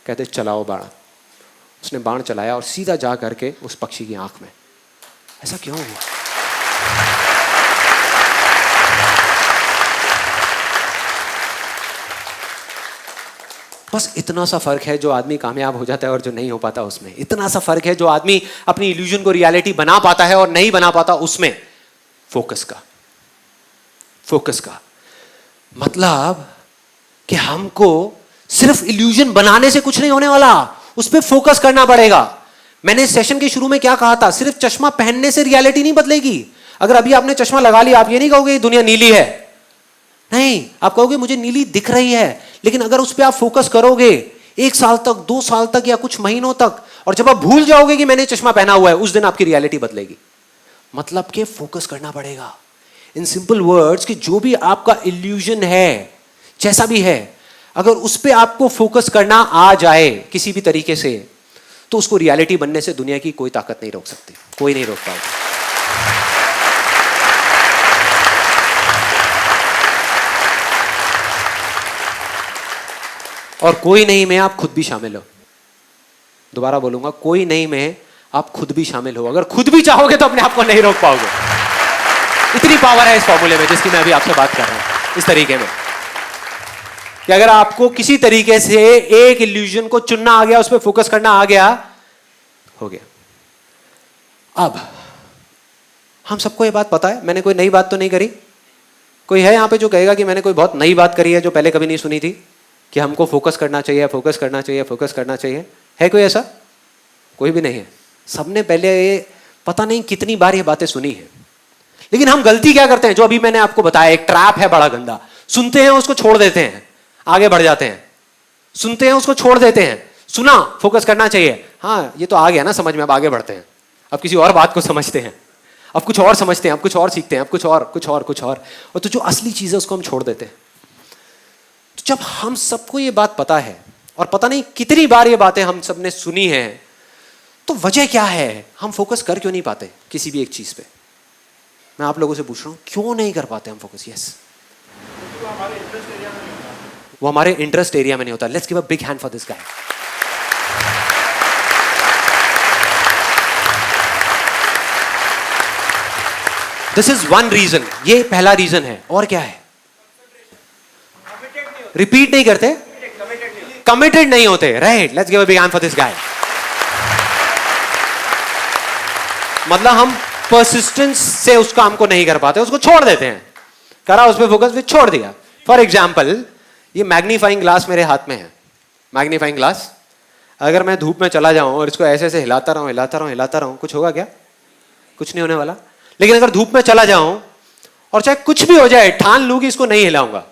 कहते चलाओ बाण। उसने बाण चलाया और सीधा जा करके उस पक्षी की आंख में। ऐसा क्यों हुआ? बस इतना सा फर्क है जो आदमी कामयाब हो जाता है और जो नहीं हो पाता उसमें। इतना सा फर्क है जो आदमी अपनी इल्यूजन को रियलिटी बना पाता है और नहीं बना पाता उसमें। फोकस का, फोकस का मतलब कि हमको सिर्फ इल्यूजन बनाने से कुछ नहीं होने वाला, उस पर फोकस करना पड़ेगा। मैंने सेशन के शुरू में क्या कहा था, सिर्फ चश्मा पहनने से रियलिटी नहीं बदलेगी। अगर अभी आपने चश्मा लगा लिया, आप ये नहीं कहोगे दुनिया नीली है, नहीं, आप कहोगे मुझे नीली दिख रही है। लेकिन अगर उस पर आप फोकस करोगे 1 साल तक, 2 साल तक, या कुछ महीनों तक, और जब आप भूल जाओगे कि मैंने चश्मा पहना हुआ है, उस दिन आपकी रियलिटी बदलेगी। मतलब कि फोकस करना पड़ेगा। इन सिंपल वर्ड्स कि जो भी आपका इल्यूजन है, जैसा भी है, अगर उस पर आपको फोकस करना आ जाए किसी भी तरीके से, तो उसको रियलिटी बनने से दुनिया की कोई ताकत नहीं रोक सकती, कोई नहीं रोक पाएगा। और कोई नहीं में आप खुद भी शामिल हो। दोबारा बोलूंगा, कोई नहीं में आप खुद भी शामिल हो। अगर खुद भी चाहोगे तो अपने आप को नहीं रोक पाओगे। इतनी पावर है इस फॉर्मूले में जिसकी मैं अभी आपसे बात कर रहा हूं, इस तरीके में कि अगर आपको किसी तरीके से एक इल्यूजन को चुनना आ गया, उस पर फोकस करना आ गया, हो गया। अब हम सबको ये बात पता है, मैंने कोई नई बात तो नहीं करी। कोई है यहां पे जो कहेगा कि मैंने कोई बहुत नई बात करी है जो पहले कभी नहीं सुनी थी, कि हमको फोकस करना चाहिए, फोकस करना चाहिए, फोकस करना चाहिए? है कोई ऐसा? कोई भी नहीं है। सबने पहले ये पता नहीं कितनी बार ये बातें सुनी है। लेकिन हम गलती क्या करते हैं, जो अभी मैंने आपको बताया, एक ट्रैप है बड़ा गंदा। सुनते हैं, उसको छोड़ देते हैं, आगे बढ़ जाते हैं। सुनते हैं, उसको छोड़ देते हैं। सुना फोकस करना चाहिए, हाँ ये तो आ गया ना समझ में, अब आगे बढ़ते हैं। अब किसी और बात को समझते हैं, अब कुछ और समझते हैं, अब कुछ और सीखते हैं, अब कुछ और कुछ और कुछ और तो जो असली चीज है उसको हम छोड़ देते हैं। तो जब हम सबको ये बात पता है, और पता नहीं कितनी बार ये बातें हम सबने सुनी है, तो वजह क्या है, हम फोकस कर क्यों नहीं पाते किसी भी एक चीज पे? मैं आप लोगों से पूछ रहा हूं, क्यों नहीं कर पाते हम फोकस? यस, वो हमारे इंटरेस्ट एरिया में नहीं होता। Let's give a big hand for this guy. This is one reason, ये पहला रीजन है। और क्या है? रिपीट नहीं करते, कमिटेड नहीं होते। Right, let's give a big hand for this गाय। मतलब हम परसिस्टेंस से उस काम को नहीं कर पाते, उसको छोड़ देते हैं। करा उस पर फोकस, फिर छोड़ दिया। फॉर एग्जाम्पल, ये मैग्नीफाइंग ग्लास मेरे हाथ में है। मैग्नीफाइंग ग्लास, अगर मैं धूप में चला जाऊं और इसको ऐसे ऐसे हिलाता रहूं, हिलाता रहूं, हिलाता रहूं, कुछ होगा क्या? कुछ नहीं होने वाला। लेकिन अगर धूप में चला जाऊं और चाहे कुछ भी हो जाए, ठान लूं कि इसको नहीं हिलाऊंगा,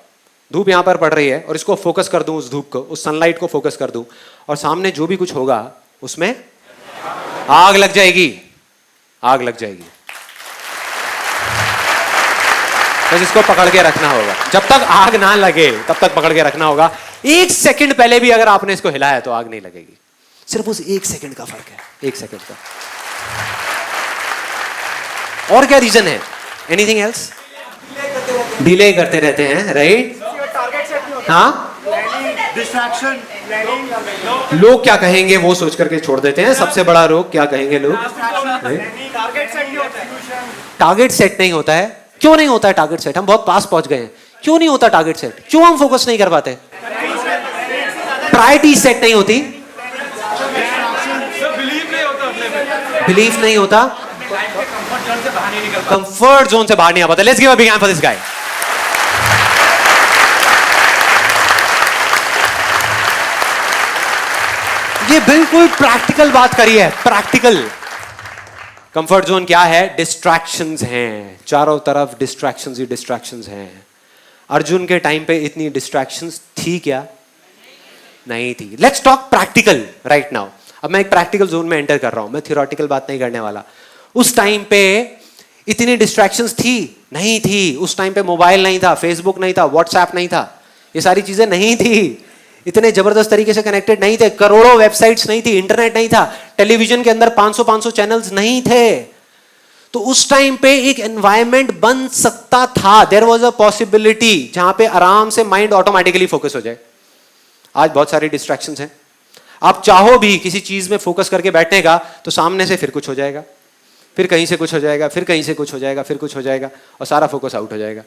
धूप यहां पर पड़ रही है, और इसको फोकस कर दूं, उस धूप को, उस सनलाइट को फोकस कर दूं, और सामने जो भी कुछ होगा उसमें आग लग जाएगी, आग लग जाएगी। बस इसको पकड़ के रखना होगा। जब तक आग ना लगे तब तक पकड़ के रखना होगा। 1 सेकंड पहले भी अगर आपने इसको हिलाया तो आग नहीं लगेगी। सिर्फ उस 1 सेकंड का फर्क है, 1 सेकंड का। और क्या रीजन है? Anything else? डिले करते रहते हैं, राइट? हाँ, डिस्ट्रैक्शन, लोग क्या कहेंगे वो सोच करके छोड़ देते हैं। सबसे बड़ा रोग क्या कहेंगे लोग? टारगेट सेट नहीं होता है। क्यों नहीं होता है टारगेट सेट? हम बहुत पास पहुंच गए हैं, क्यों नहीं होता टारगेट सेट? क्यों हम फोकस नहीं कर पाते? प्रायोरिटी सेट नहीं होती, बिलीफ नहीं होता, कंफर्ट जोन से बाहर नहीं आ पाता। Let's give a big hand for this गाय। ये बिल्कुल प्रैक्टिकल बात करी है, प्रैक्टिकल। कंफर्ट जोन क्या है? डिस्ट्रैक्शंस हैं, चारों तरफ डिस्ट्रैक्शंस ही डिस्ट्रैक्शंस हैं। अर्जुन के टाइम पे इतनी डिस्ट्रैक्शंस थी क्या? नहीं थी। Let's talk practical right now. अब मैं एक प्रैक्टिकल जोन में एंटर कर रहा हूं, मैं थियोरेटिकल बात नहीं करने वाला। उस टाइम पे इतनी डिस्ट्रैक्शंस थी? नहीं थी। उस टाइम पे मोबाइल नहीं था, फेसबुक नहीं था, व्हाट्सएप नहीं था, ये सारी चीजें नहीं थी, इतने जबरदस्त तरीके से कनेक्टेड नहीं थे, करोड़ों वेबसाइट्स नहीं थी, इंटरनेट नहीं था, टेलीविजन के अंदर 500 चैनल्स नहीं थे। तो उस टाइम पे एक एनवायरनमेंट बन सकता था, देयर वाज अ पॉसिबिलिटी जहां पे आराम से माइंड ऑटोमेटिकली फोकस हो जाए। आज बहुत सारी डिस्ट्रैक्शंस हैं, आप चाहो भी किसी चीज में फोकस करके बैठने का तो सामने से फिर कुछ हो जाएगा, फिर कहीं से कुछ हो जाएगा, फिर कहीं से कुछ हो जाएगा, फिर कुछ हो जाएगा और सारा फोकस आउट हो जाएगा।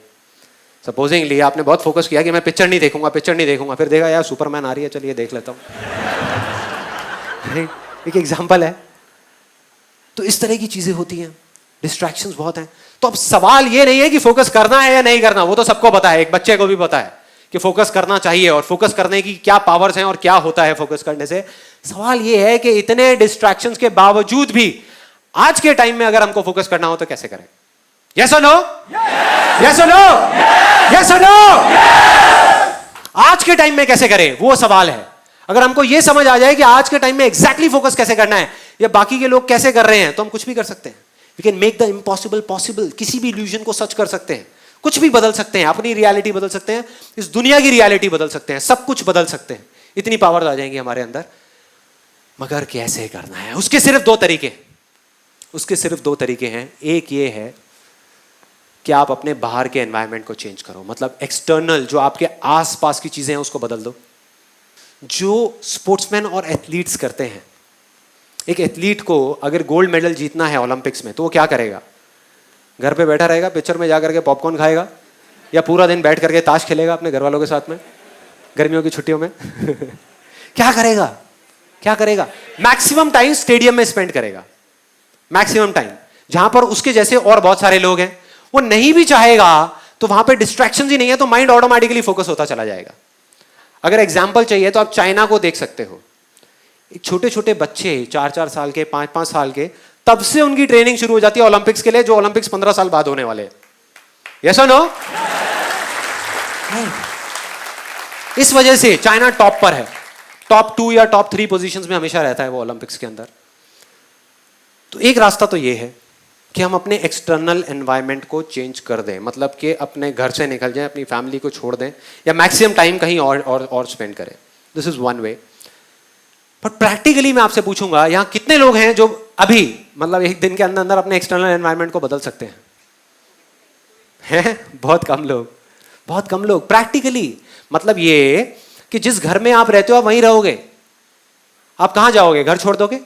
सपोजिंगली आपने बहुत फोकस किया कि मैं पिक्चर नहीं देखूंगा, पिक्चर नहीं देखूंगा, फिर देखा यार सुपरमैन आ रही है, चलिए देख लेता हूं। एक एग्जांपल है। तो इस तरह की चीजें होती हैं, डिस्ट्रैक्शंस बहुत हैं। तो अब सवाल ये नहीं है कि फोकस करना है या नहीं करना, वो तो सबको पता है, एक बच्चे को भी पता है कि फोकस करना चाहिए और फोकस करने की क्या पावर्स हैं और क्या होता है फोकस करने से। सवाल ये है कि इतने डिस्ट्रैक्शंस के बावजूद भी आज के टाइम में अगर हमको फोकस करना हो तो कैसे करें? यस और नो? यस और नो? यस और नो? आज के टाइम में कैसे करें, वो सवाल है। अगर हमको यह समझ आ जाए कि आज के टाइम में एग्जैक्टली फोकस कैसे करना है या बाकी के लोग कैसे कर रहे हैं, तो हम कुछ भी कर सकते हैं। We can make the impossible possible. किसी भी इल्यूजन को सच कर सकते हैं, कुछ भी बदल सकते हैं, अपनी रियलिटी बदल सकते हैं, इस दुनिया की रियलिटी बदल सकते हैं, सब कुछ बदल सकते हैं। इतनी पावर आ जाएंगी हमारे अंदर। मगर कैसे करना है, उसके सिर्फ दो तरीके हैं। एक ये है कि आप अपने बाहर के एनवायरनमेंट को चेंज करो, मतलब एक्सटर्नल जो आपके आसपास की चीजें हैं उसको बदल दो। जो स्पोर्ट्समैन और एथलीट्स करते हैं, एक एथलीट को अगर गोल्ड मेडल जीतना है ओलंपिक्स में तो वो क्या करेगा? घर पे बैठा रहेगा, पिक्चर में जाकर के पॉपकॉर्न खाएगा या पूरा दिन बैठ करके ताश खेलेगा अपने घर वालों के साथ में गर्मियों की छुट्टियों में? क्या करेगा? मैक्सिमम टाइम स्टेडियम में स्पेंड करेगा, मैक्सिमम टाइम, जहां पर उसके जैसे और बहुत सारे लोग हैं। वो नहीं भी चाहेगा तो वहां पे डिस्ट्रैक्शंस ही नहीं है, तो माइंड ऑटोमेटिकली फोकस होता चला जाएगा। अगर एग्जांपल चाहिए तो आप चाइना को देख सकते हो। एक छोटे छोटे बच्चे 4-4 साल के, 5-5 साल के, तब से उनकी ट्रेनिंग शुरू हो जाती है ओलंपिक्स के लिए, जो ओलंपिक्स 15 साल बाद होने वाले हैं। यस और नो? इस वजह से चाइना टॉप पर है, टॉप 2 या टॉप 3 पोजीशंस में हमेशा रहता है वो ओलंपिक्स के अंदर। तो एक रास्ता तो ये है कि हम अपने एक्सटर्नल एनवायरनमेंट को चेंज कर दें, मतलब कि अपने घर से निकल जाएं, अपनी फैमिली को छोड़ दें या मैक्सिमम टाइम कहीं और स्पेंड करें। This is one way. But practically मैं आपसे पूछूंगा, यहां कितने लोग हैं जो अभी मतलब एक दिन के अंदर अंदर अपने एक्सटर्नल एनवायरनमेंट को बदल सकते हैं? बहुत कम लोग। प्रैक्टिकली मतलब ये कि जिस घर में आप रहते हो आप वहीं रहोगे। आप कहां जाओगे? घर छोड़ दोगे?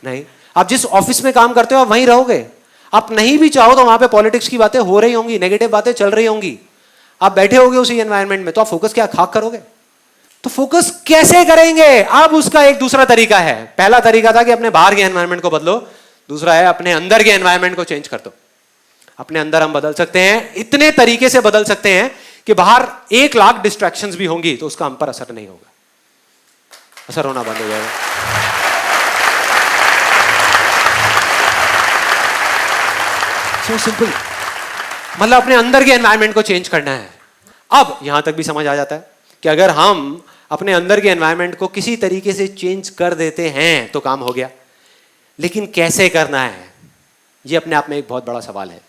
नहीं। आप जिस ऑफिस में काम करते हो आप वहीं रहोगे। आप नहीं भी चाहो तो वहां पे पॉलिटिक्स की बातें हो रही होंगी, नेगेटिव बातें चल रही होंगी, आप बैठे होगे उसी एनवायरनमेंट में, तो आप फोकस क्या खाक करोगे? तो फोकस कैसे करेंगे? अब उसका एक दूसरा तरीका है। पहला तरीका था कि अपने बाहर के एनवायरनमेंट को बदलो, दूसरा है अपने अंदर के एनवायरनमेंट को चेंज कर दो। अपने अंदर हम बदल सकते हैं, इतने तरीके से बदल सकते हैं कि बाहर 1 लाख डिस्ट्रैक्शंस भी होंगी तो उसका हम पर असर नहीं होगा, असर होना बंद हो जाएगा। सो सिंपल, मतलब अपने अंदर के एनवायरनमेंट को चेंज करना है। अब यहां तक भी समझ आ जाता है कि अगर हम अपने अंदर के एनवायरनमेंट को किसी तरीके से चेंज कर देते हैं तो काम हो गया। लेकिन कैसे करना है, यह अपने आप में एक बहुत बड़ा सवाल है।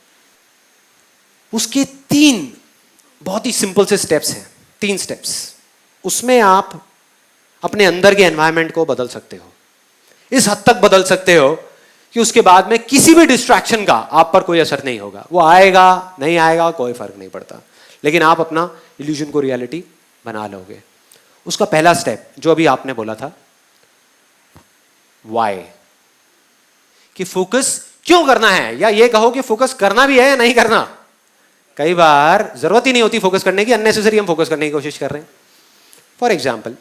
उसके 3 बहुत ही सिंपल से स्टेप्स हैं, 3 स्टेप्स। उसमें आप अपने अंदर के एनवायरनमेंट को बदल सकते हो, इस हद तक बदल सकते हो कि उसके बाद में किसी भी डिस्ट्रैक्शन का आप पर कोई असर नहीं होगा। वो आएगा नहीं आएगा कोई फर्क नहीं पड़ता, लेकिन आप अपना इल्यूजन को रियलिटी बना लोगे। उसका पहला स्टेप जो अभी आपने बोला था, वाई, कि फोकस क्यों करना है, या ये कहो कि फोकस करना भी है या नहीं करना। कई बार जरूरत ही नहीं होती फोकस करने की, अननेसेसरी हम फोकस करने की कोशिश कर रहे हैं। फॉर एग्जाम्पल,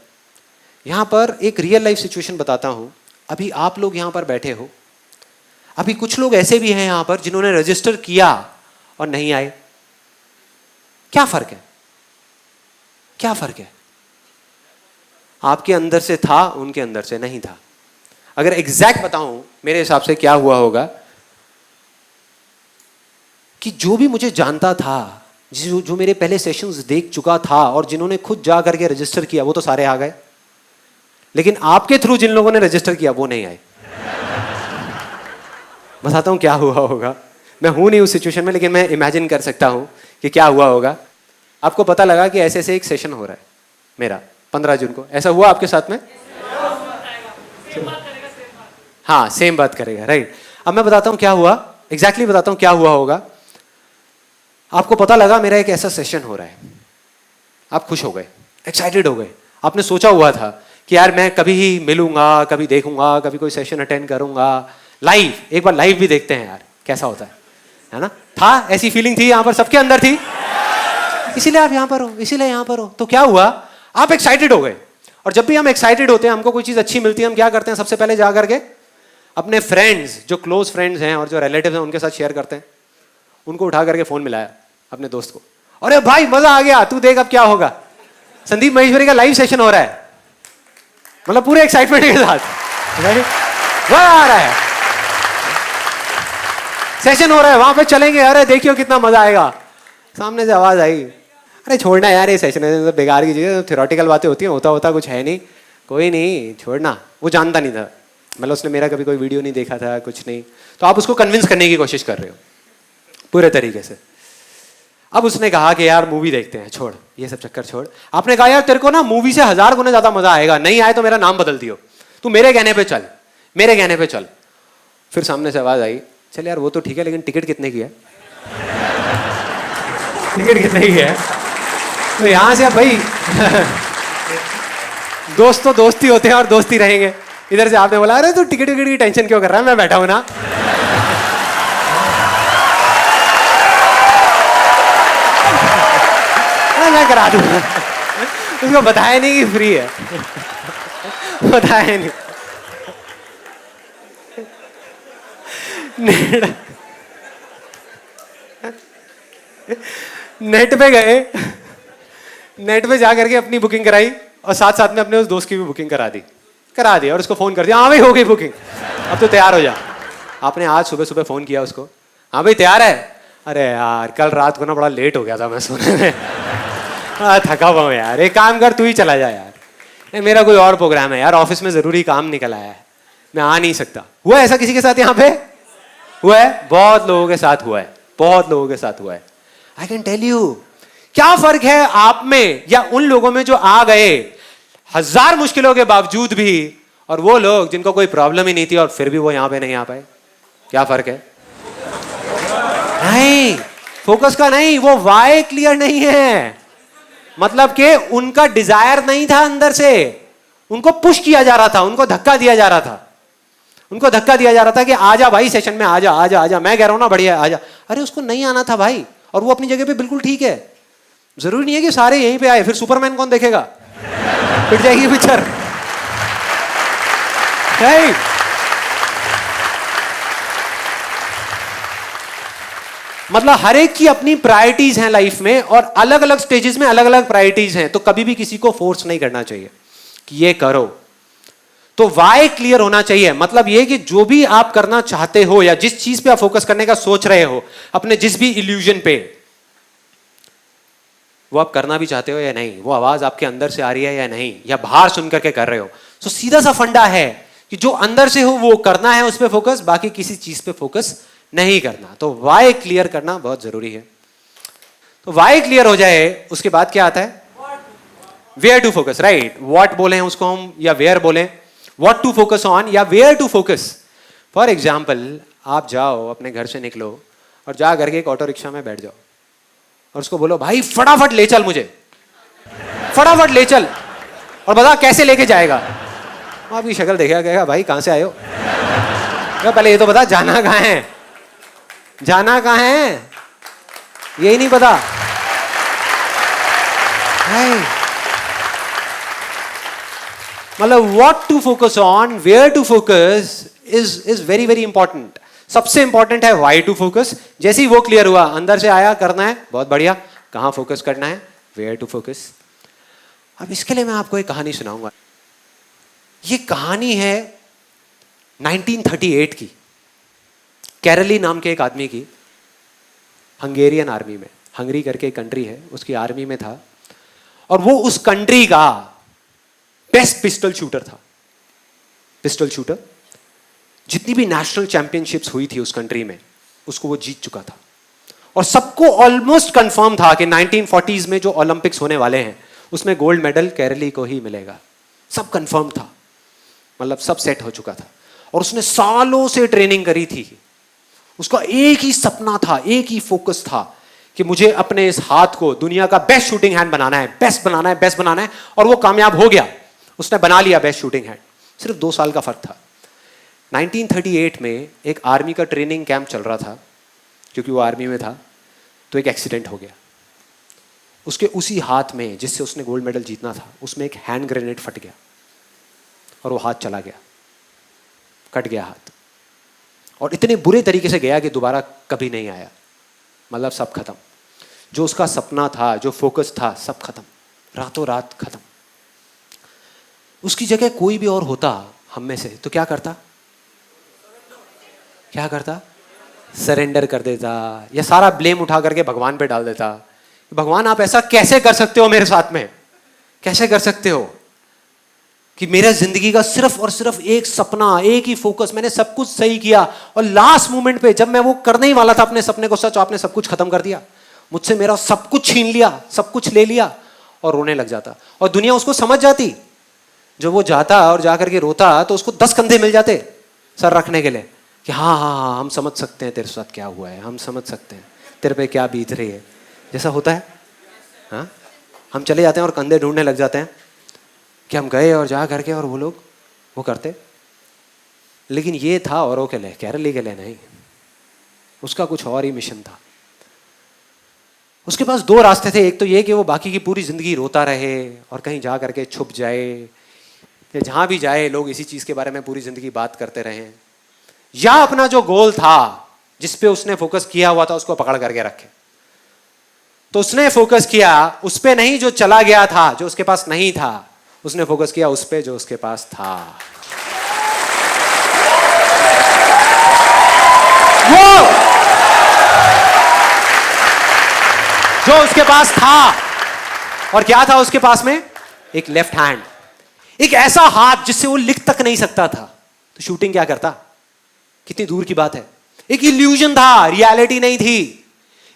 यहां पर एक रियल लाइफ सिचुएशन बताता हूं। अभी आप लोग यहां पर बैठे हो, अभी कुछ लोग ऐसे भी हैं यहां पर जिन्होंने रजिस्टर किया और नहीं आए। क्या फर्क है? आपके अंदर से था, उनके अंदर से नहीं था। अगर एग्जैक्ट बताऊं मेरे हिसाब से क्या हुआ होगा कि जो भी मुझे जानता था, जो मेरे पहले सेशंस देख चुका था और जिन्होंने खुद जा करके रजिस्टर किया, वो तो सारे आ गए, लेकिन आपके थ्रू जिन लोगों ने रजिस्टर किया वो नहीं आए। बताता हूं क्या हुआ होगा। मैं हूं नहीं उस सिचुएशन में, लेकिन मैं इमेजिन कर सकता हूं कि क्या हुआ होगा। आपको पता लगा कि ऐसे ऐसे एक सेशन हो रहा है मेरा 15 जून को, ऐसा हुआ आपके साथ में? हाँ, सेम बात करेगा, राइट। अब मैं बताता हूं क्या हुआ, एग्जैक्टली बताता हूं क्या हुआ होगा। आपको पता लगा मेरा एक ऐसा सेशन हो रहा है, आप खुश हो गए, एक्साइटेड हो गए। आपने सोचा हुआ था कि यार मैं कभी ही मिलूंगा, कभी देखूंगा, कभी कोई सेशन अटेंड करूंगा, लाइव, एक बार लाइव भी देखते हैं यार कैसा होता है ना। था, ऐसी फीलिंग थी यहां पर सबके अंदर थी, इसीलिए आप यहां पर हो, इसीलिए यहां पर हो। तो क्या हुआ, आप एक्साइटेड हो गए। और जब भी हम एक्साइटेड होते हैं, हमको कोई चीज अच्छी मिलती है, हम क्या करते हैं, सबसे पहले जा करके अपने फ्रेंड्स, जो क्लोज फ्रेंड्स हैं और जो रिलेटिव्स हैं, उनके साथ शेयर करते हैं। उनको उठा करके फोन मिलाया अपने दोस्त को, अरे भाई मजा आ गया, तू देख अब क्या होगा, संदीप महेश्वरी का लाइव सेशन हो रहा है। मतलब पूरे एक्साइटमेंट के साथ मजा आ रहा है, सेशन हो रहा है, वहां पे चलेंगे, अरे देखियो कितना मजा आएगा। सामने से आवाज आई, अरे छोड़ना यार, ये सेशन है बेकार की चीज, थ्योरेटिकल बातें होती हैं, होता कुछ है नहीं, कोई नहीं छोड़ना। वो जानता नहीं था, मतलब उसने मेरा कभी कोई वीडियो नहीं देखा था, कुछ नहीं। तो आप उसको कन्विंस करने की कोशिश कर रहे हो पूरे तरीके से। अब उसने कहा कि यार मूवी देखते हैं, छोड़ ये सब चक्कर छोड़। आपने कहा यार तेरे को ना मूवी से 1000 गुना ज्यादा मजा आएगा, नहीं आए तो मेरा नाम बदल दियो, तू मेरे कहने पे चल, मेरे कहने पे चल। फिर सामने से आवाज आई, चल यार वो तो ठीक है, लेकिन टिकट कितने की है? टिकट कितने की है? तो यहां से अब भाई दोस्त तो दोस्ती होते हैं और दोस्ती रहेंगे। इधर से आपने बोला, अरे तू टिकट विकट की टेंशन क्यों कर रहा है, मैं बैठा हूं ना। मैं करा दूंगा। उसको बताया नहीं कि फ्री है, बताया नहीं। नेट पे गए, नेट पे जा करके अपनी बुकिंग कराई और साथ साथ में अपने उस दोस्त की भी बुकिंग करा दी और उसको फोन कर दिया, हाँ भाई हो गई बुकिंग, अब तो तैयार हो जा। आपने आज सुबह सुबह फोन किया उसको, हाँ भाई तैयार है? अरे यार कल रात को ना बड़ा लेट हो गया था मैं सोने में, थका हुआ हूँ यार, एक काम कर तू ही चला जा यार, मेरा कोई और प्रोग्राम है यार, ऑफिस में जरूरी काम निकल आया है, मैं आ नहीं सकता। हुआ ऐसा किसी के साथ यहाँ पे? हुआ है, बहुत लोगों के साथ हुआ है, बहुत लोगों के साथ हुआ है। आई कैन टेल यू, क्या फर्क है आप में या उन लोगों में जो आ गए 1000 मुश्किलों के बावजूद भी, और वो लोग जिनको कोई प्रॉब्लम ही नहीं थी और फिर भी वो यहां पे नहीं आ पाए? क्या फर्क है? नहीं, फोकस का नहीं, वो वाई क्लियर नहीं है, मतलब कि उनका डिजायर नहीं था अंदर से, उनको पुश किया जा रहा था, उनको धक्का दिया जा रहा था, उनको धक्का दिया जा रहा था कि आजा भाई सेशन में, आजा आजा आजा, मैं कह रहा हूं ना बढ़िया आजा। अरे उसको नहीं आना था भाई, और वो अपनी जगह पे बिल्कुल ठीक है। जरूरी नहीं है कि सारे यहीं पे आए, फिर सुपरमैन कौन देखेगा, पिट जाएगी पिक्चर। मतलब हर एक की अपनी प्रायोरिटीज हैं लाइफ में, और अलग अलग स्टेजेस में अलग अलग प्रायोरिटीज हैं, तो कभी भी किसी को फोर्स नहीं करना चाहिए कि ये करो। तो वाई क्लियर होना चाहिए, मतलब ये कि जो भी आप करना चाहते हो या जिस चीज पे आप फोकस करने का सोच रहे हो, अपने जिस भी इल्यूजन पे, वो आप करना भी चाहते हो या नहीं, वो आवाज आपके अंदर से आ रही है या नहीं, या बाहर सुन करके कर रहे हो। तो सीधा सा फंडा है कि जो अंदर से हो वो करना है, उस पर फोकस, बाकी किसी चीज पे फोकस नहीं करना। तो वाई क्लियर करना बहुत जरूरी है। तो वाई क्लियर हो जाए, उसके बाद क्या आता है? Where to focus, right. What बोले हैं उसको हम, या वेयर बोले, व्हाट टू फोकस ऑन या where to focus. For example, आप जाओ अपने घर से निकलो और जा करके एक ऑटो रिक्शा में बैठ जाओ और उसको बोलो भाई फटाफट ले चल मुझे, फटाफट ले चल, और बता कैसे लेके जाएगा। आपकी शक्ल देखेगा, कहेगा भाई कहां से आए हो, पहले ये तो बता जाना कहां है, जाना कहां है, यही नहीं पता। मतलब what to focus on, where to focus is very very important. सबसे इंपॉर्टेंट है व्हाई टू फोकस। जैसे ही वो क्लियर हुआ, अंदर से आया करना है, बहुत बढ़िया, कहां फोकस करना है, वेयर टू फोकस। अब इसके लिए मैं आपको एक कहानी सुनाऊंगा। ये कहानी है 1938 की, कैरली नाम के एक आदमी की, हंगेरियन आर्मी में, हंगरी करके एक कंट्री है, उसकी आर्मी में था, और वो उस कंट्री का बेस्ट पिस्टल शूटर था। पिस्टल शूटर, जितनी भी नेशनल चैंपियनशिप्स हुई थी उस कंट्री में, उसको वो जीत चुका था। और सबको ऑलमोस्ट कंफर्म था कि 1940s में जो ओलंपिक्स होने वाले हैं उसमें गोल्ड मेडल केरली को ही मिलेगा। सब कंफर्म था, मतलब सब सेट हो चुका था। और उसने सालों से ट्रेनिंग करी थी। उसका एक ही सपना था, एक ही फोकस था कि मुझे अपने इस हाथ को दुनिया का बेस्ट शूटिंग हैंड बनाना है, बेस्ट बनाना है, बेस्ट बनाना है। और वो कामयाब हो गया, उसने बना लिया बेस्ट शूटिंग हैंड। सिर्फ 2 साल का फर्क था। 1938 में एक आर्मी का ट्रेनिंग कैंप चल रहा था, क्योंकि वो आर्मी में था, तो एक एक्सीडेंट हो गया। उसके उसी हाथ में जिससे उसने गोल्ड मेडल जीतना था, उसमें एक हैंड ग्रेनेड फट गया और वो हाथ चला गया, कट गया हाथ। और इतने बुरे तरीके से गया कि दोबारा कभी नहीं आया। मतलब सब खत्म, जो उसका सपना था, जो फोकस था, सब खत्म, रातों रात खत्म। उसकी जगह कोई भी और होता हम में से तो क्या करता? क्या करता? सरेंडर कर देता, या सारा ब्लेम उठा करके भगवान पे डाल देता। भगवान आप ऐसा कैसे कर सकते हो मेरे साथ में? कैसे कर सकते हो कि मेरा जिंदगी का सिर्फ और सिर्फ एक सपना, एक ही फोकस, मैंने सब कुछ सही किया और लास्ट मोमेंट पे जब मैं वो करने ही वाला था अपने सपने को सच, आपने सब कुछ खत्म कर दिया मुझसे, मेरा सब कुछ छीन लिया, सब कुछ ले लिया। और रोने लग जाता। और दुनिया उसको समझ जाती। जब वो जाता और जाकर के रोता तो उसको 10 कंधे मिल जाते सर रखने के लिए कि हाँ हाँ हाँ, हम समझ सकते हैं तेरे साथ क्या हुआ है, हम समझ सकते हैं तेरे पे क्या बीत रही है, जैसा होता है। हाँ, हम चले जाते हैं और कंधे ढूंढने लग जाते हैं कि हम गए और जा करके और वो लोग वो करते। लेकिन ये था औरों के लिए, केरली के लिए नहीं। उसका कुछ और ही मिशन था। उसके पास 2 रास्ते थे। एक तो ये कि वो बाकी की पूरी जिंदगी रोता रहे और कहीं जा करके छुप जाए, या जहां भी जाए लोग इसी चीज के बारे में पूरी जिंदगी बात करते रहे, या अपना जो गोल था जिस पे उसने फोकस किया हुआ था उसको पकड़ करके रखे। तो उसने फोकस किया उस पे नहीं जो चला गया था, जो उसके पास नहीं था। उसने फोकस किया उस पे जो उसके पास था। वो जो उसके पास था। और क्या था उसके पास में? एक लेफ्ट हैंड, एक ऐसा हाथ जिससे वो लिख तक नहीं सकता था। तो शूटिंग क्या करता? कितनी दूर की बात है। एक इल्यूजन था, रियलिटी नहीं थी।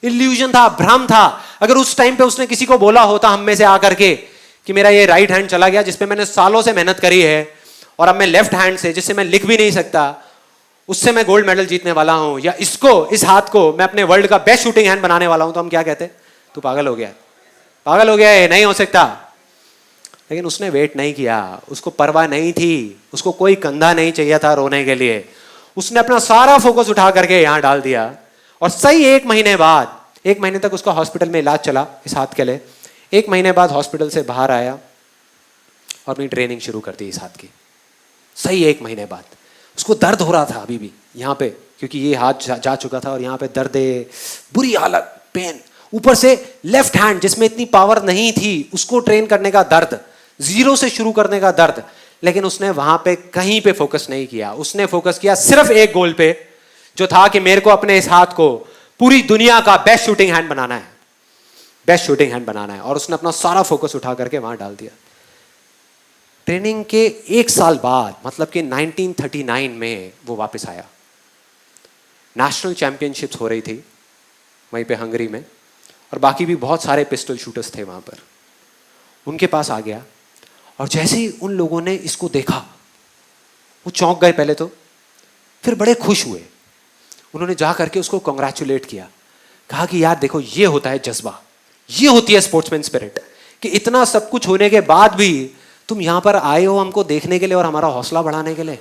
इल्यूजन था, भ्रम था। अगर उस टाइम पे उसने किसी को बोला होता हम में से आकर के कि मेरा ये राइट हैंड चला गया जिसपे मैंने सालों से मेहनत करी है, और अब मैं लेफ्ट हैंड से जिससे मैं लिख भी नहीं सकता, उससे मैं गोल्ड मेडल जीतने वाला हूं, या इसको, इस हाथ को मैं अपने वर्ल्ड का बेस्ट शूटिंग हैंड बनाने वाला हूं, तो हम क्या कहते? तू पागल हो गया, पागल हो गया है, नहीं हो सकता। लेकिन उसने वेट नहीं किया, उसको परवाह नहीं थी, उसको कोई कंधा नहीं चाहिए था रोने के लिए। उसने अपना सारा फोकस उठा करके यहां डाल दिया। और सही 1 महीने बाद, 1 महीने तक उसका हॉस्पिटल में इलाज चला इस हाथ के लिए। 1 महीने बाद हॉस्पिटल से बाहर आया और अपनी ट्रेनिंग शुरू कर दी इस हाथ की। सही 1 महीने बाद उसको दर्द हो रहा था अभी भी यहाँ पे, क्योंकि ये हाथ जा चुका था और यहाँ पे दर्द, बुरी हालत, पेन। ऊपर से लेफ्ट हैंड जिसमें इतनी पावर नहीं थी, उसको ट्रेन करने का दर्द, 0 से शुरू करने का दर्द। लेकिन उसने वहां पे कहीं पे फोकस नहीं किया। उसने फोकस किया सिर्फ एक गोल पे, जो था कि मेरे को अपने इस हाथ को पूरी दुनिया का बेस्ट शूटिंग हैंड बनाना है, बेस्ट शूटिंग हैंड बनाना है। और उसने अपना सारा फोकस उठा करके वहां डाल दिया। ट्रेनिंग के 1 साल बाद, मतलब कि 1939 में वो वापस आया। नेशनल चैंपियनशिप्स हो रही थी वहीं पे हंगरी में, और बाकी भी बहुत सारे पिस्टल शूटर्स थे वहां पर। उनके पास आ गया और जैसे ही उन लोगों ने इसको देखा, वो चौंक गए पहले तो, फिर बड़े खुश हुए। उन्होंने जा करके उसको कॉन्ग्रेचुलेट किया, कहा कि यार देखो, ये होता है जज्बा, ये होती है स्पोर्ट्समैन स्पिरिट, कि इतना सब कुछ होने के बाद भी तुम यहां पर आए हो हमको देखने के लिए और हमारा हौसला बढ़ाने के लिए।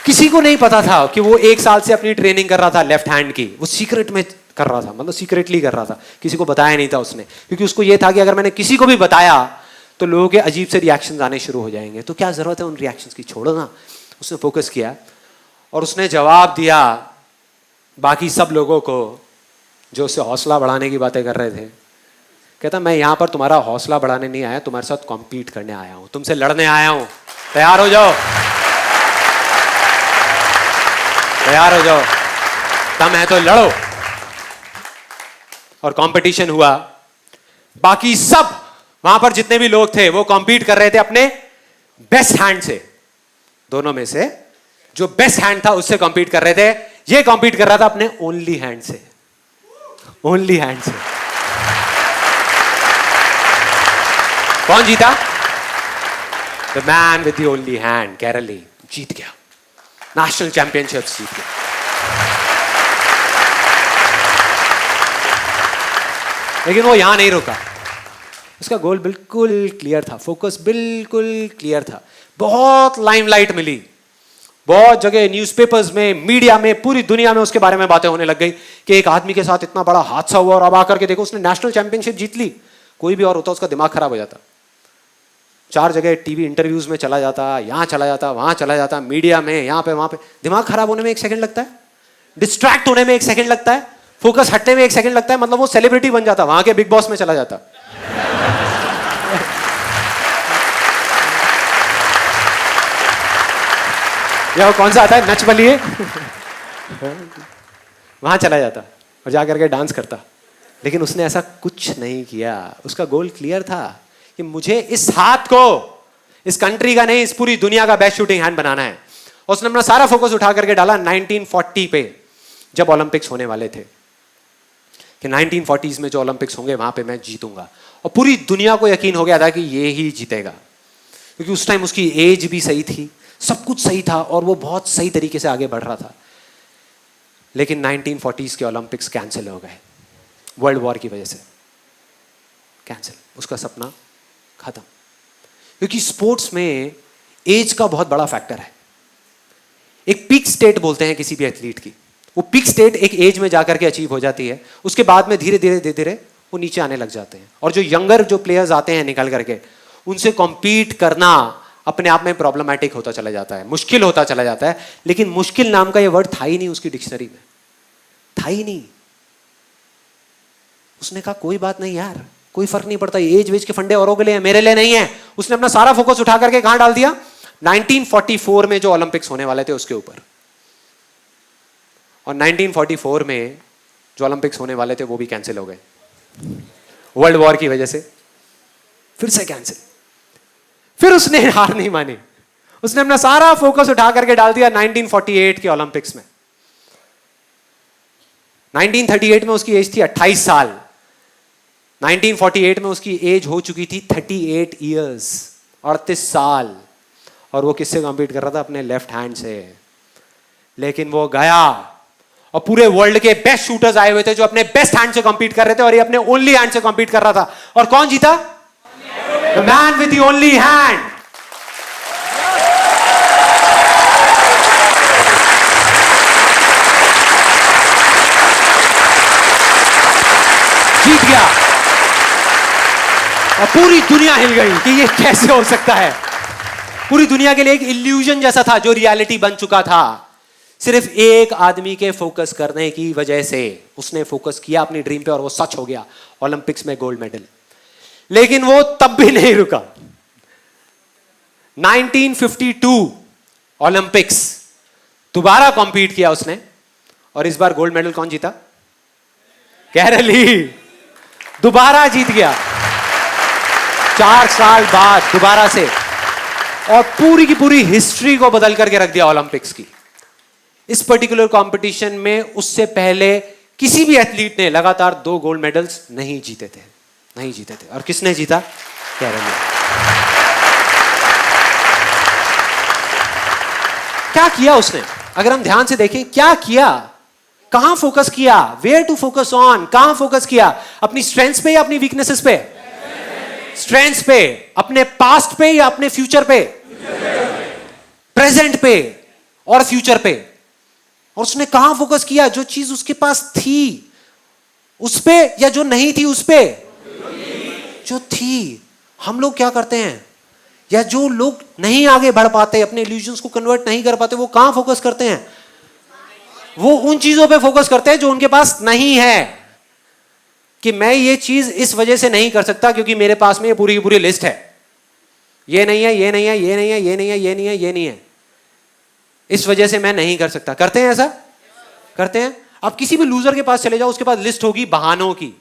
किसी को नहीं पता था कि वो 1 साल से अपनी ट्रेनिंग कर रहा था लेफ्ट हैंड की। वो सीक्रेट में कर रहा था, मतलब सीक्रेटली कर रहा था, किसी को बताया नहीं था उसने, क्योंकि उसको ये था कि अगर मैंने किसी को भी बताया तो लोगों के अजीब से रिएक्शंस आने शुरू हो जाएंगे, तो क्या जरूरत है उन रिएक्शंस की, छोड़ो ना। उसने फोकस किया और उसने जवाब दिया बाकी सब लोगों को जो उससे हौसला बढ़ाने की बातें कर रहे थे, कहता मैं यहां पर तुम्हारा हौसला बढ़ाने नहीं आया, तुम्हारे साथ कॉम्पीट करने आया हूं, तुमसे लड़ने आया हूं, तैयार हो जाओ, तैयार हो जाओ, दम है तो लड़ो। और कंपटीशन हुआ, बाकी सब वहां पर जितने भी लोग थे वो कॉम्पीट कर रहे थे अपने बेस्ट हैंड से। दोनों में से जो बेस्ट हैंड था उससे कॉम्पीट कर रहे थे, ये कॉम्पीट कर रहा था अपने ओनली हैंड से, ओनली हैंड से। कौन जीता? The man with the only hand, Karoly जीत गया, नेशनल चैंपियनशिप जीत गया। लेकिन वो यहां नहीं रुका, उसका गोल बिल्कुल क्लियर था, फोकस बिल्कुल क्लियर था। बहुत लाइमलाइट मिली, बहुत जगह न्यूज़पेपर्स में, मीडिया में, पूरी दुनिया में उसके बारे में बातें होने लग गई कि एक आदमी के साथ इतना बड़ा हादसा हुआ और अब आकर के देखो उसने नेशनल चैंपियनशिप जीत ली। कोई भी और होता उसका दिमाग खराब हो जाता, 4 जगह टीवी इंटरव्यूज में चला जाता, यहां चला जाता, वहां चला जाता, मीडिया में, यहां पे वहां पे। दिमाग खराब होने में 1 सेकंड लगता है, डिस्ट्रैक्ट होने में 1 सेकंड लगता है, फोकस हटने में 1 सेकंड लगता है, मतलब वो सेलिब्रिटी बन जाता, वहां के बिग बॉस में चला जाता। या वो कौन सा आता है, नच बलिए, वहां चला जाता और जाकर के डांस करता। लेकिन उसने ऐसा कुछ नहीं किया, उसका गोल क्लियर था कि मुझे इस हाथ को इस कंट्री का नहीं, इस पूरी दुनिया का बेस्ट शूटिंग हैंड बनाना है। और उसने अपना सारा फोकस उठा करके डाला 1940 पे, जब ओलंपिक्स होने वाले थे, कि 1940s में जो ओलंपिक्स होंगे वहां पे मैं जीतूंगा। और पूरी दुनिया को यकीन हो गया था कि ये ही जीतेगा, क्योंकि उस टाइम उसकी एज भी सही थी, सब कुछ सही था और वो बहुत सही तरीके से आगे बढ़ रहा था। लेकिन 1940s के ओलंपिक्स कैंसिल हो गए, वर्ल्ड वॉर की वजह से कैंसिल, उसका सपना खत्म। क्योंकि स्पोर्ट्स में एज का बहुत बड़ा फैक्टर है। एक पीक स्टेट बोलते हैं किसी भी एथलीट की, वो पीक स्टेट एक एज में जाकर के अचीव हो जाती है, उसके बाद में धीरे धीरे धीरे धीरे वो नीचे आने लग जाते हैं। और जो यंगर जो प्लेयर्स आते हैं निकल करके, उनसे कॉम्पीट करना अपने आप में प्रॉब्लमैटिक होता चला जाता है, मुश्किल होता चला जाता है। लेकिन मुश्किल नाम का ये वर्ड था ही नहीं उसकी डिक्शनरी में, था ही नहीं। उसने कहा कोई बात नहीं यार, कोई फर्क नहीं पड़ता, एज वेज के फंडे औरों के लिए है, मेरे लिए नहीं है। उसने अपना सारा फोकस उठा करके कहां डाल दिया? 1944 में जो ओलंपिक्स होने वाले थे उसके ऊपर। और 1944 में जो ओलंपिक्स होने वाले थे वो भी कैंसिल हो गए, वर्ल्ड वॉर की वजह से फिर से कैंसिल। फिर उसने हार नहीं मानी, उसने अपना सारा फोकस उठा करके डाल दिया 1948 के ओलंपिक्स में। 1938 में उसकी एज थी 28 साल, 1948 में उसकी एज हो चुकी थी 38 ईयर्स, 38 साल। और वो किससे कॉम्पीट कर रहा था? अपने लेफ्ट हैंड से। लेकिन वो गया और पूरे वर्ल्ड के बेस्ट शूटर्स आए हुए थे जो अपने बेस्ट हैंड से कॉम्पीट कर रहे थे, और ये अपने ओनली हैंड से कॉम्पीट कर रहा था। और कौन जीता? The man with the only hand. जीत गया। और पूरी दुनिया हिल गई कि ये कैसे हो सकता है। पूरी दुनिया के लिए एक इल्यूजन जैसा था जो रियलिटी बन चुका था, सिर्फ एक आदमी के फोकस करने की वजह से। उसने फोकस किया अपनी ड्रीम पे और वो सच हो गया, ओलंपिक्स में गोल्ड मेडल। लेकिन वो तब भी नहीं रुका। 1952 ओलंपिक्स दोबारा कॉम्पीट किया उसने, और इस बार गोल्ड मेडल कौन जीता? कैरली दोबारा जीत गया, 4 साल बाद दोबारा से, और पूरी की पूरी हिस्ट्री को बदल करके रख दिया ओलंपिक्स की। इस पर्टिकुलर कंपटीशन में उससे पहले किसी भी एथलीट ने लगातार 2 गोल्ड मेडल्स नहीं जीते थे, नहीं जीते थे। और किसने जीता? कैरली। क्या किया उसने? अगर हम ध्यान से देखें क्या किया, कहां फोकस किया, वेयर टू फोकस ऑन, कहां फोकस किया? अपनी स्ट्रेंथ्स पे या अपनी वीकनेसेस पे? स्ट्रेंथ्स पे। अपने पास्ट पे या अपने फ्यूचर पे? प्रेजेंट पे और फ्यूचर पे। और उसने कहां फोकस किया? जो चीज उसके पास थी उस पे, या जो नहीं थी उस पे? जो थी। हम लोग क्या करते हैं, या जो लोग नहीं आगे बढ़ पाते, अपने इल्यूजन्स को कन्वर्ट नहीं कर पाते, वो कहां फोकस करते हैं? वो उन चीजों पे फोकस करते हैं जो उनके पास नहीं है। कि मैं ये चीज इस वजह से नहीं कर सकता क्योंकि मेरे पास में ये पूरी की पूरी लिस्ट है, ये नहीं है, ये नहीं है, ये नहीं है, ये नहीं है, ये नहीं है, ये नहीं है, इस वजह से मैं नहीं कर सकता। करते हैं ऐसा? करते हैं। आप किसी भी लूजर के पास चले जाओ, उसके पास लिस्ट होगी बहानों की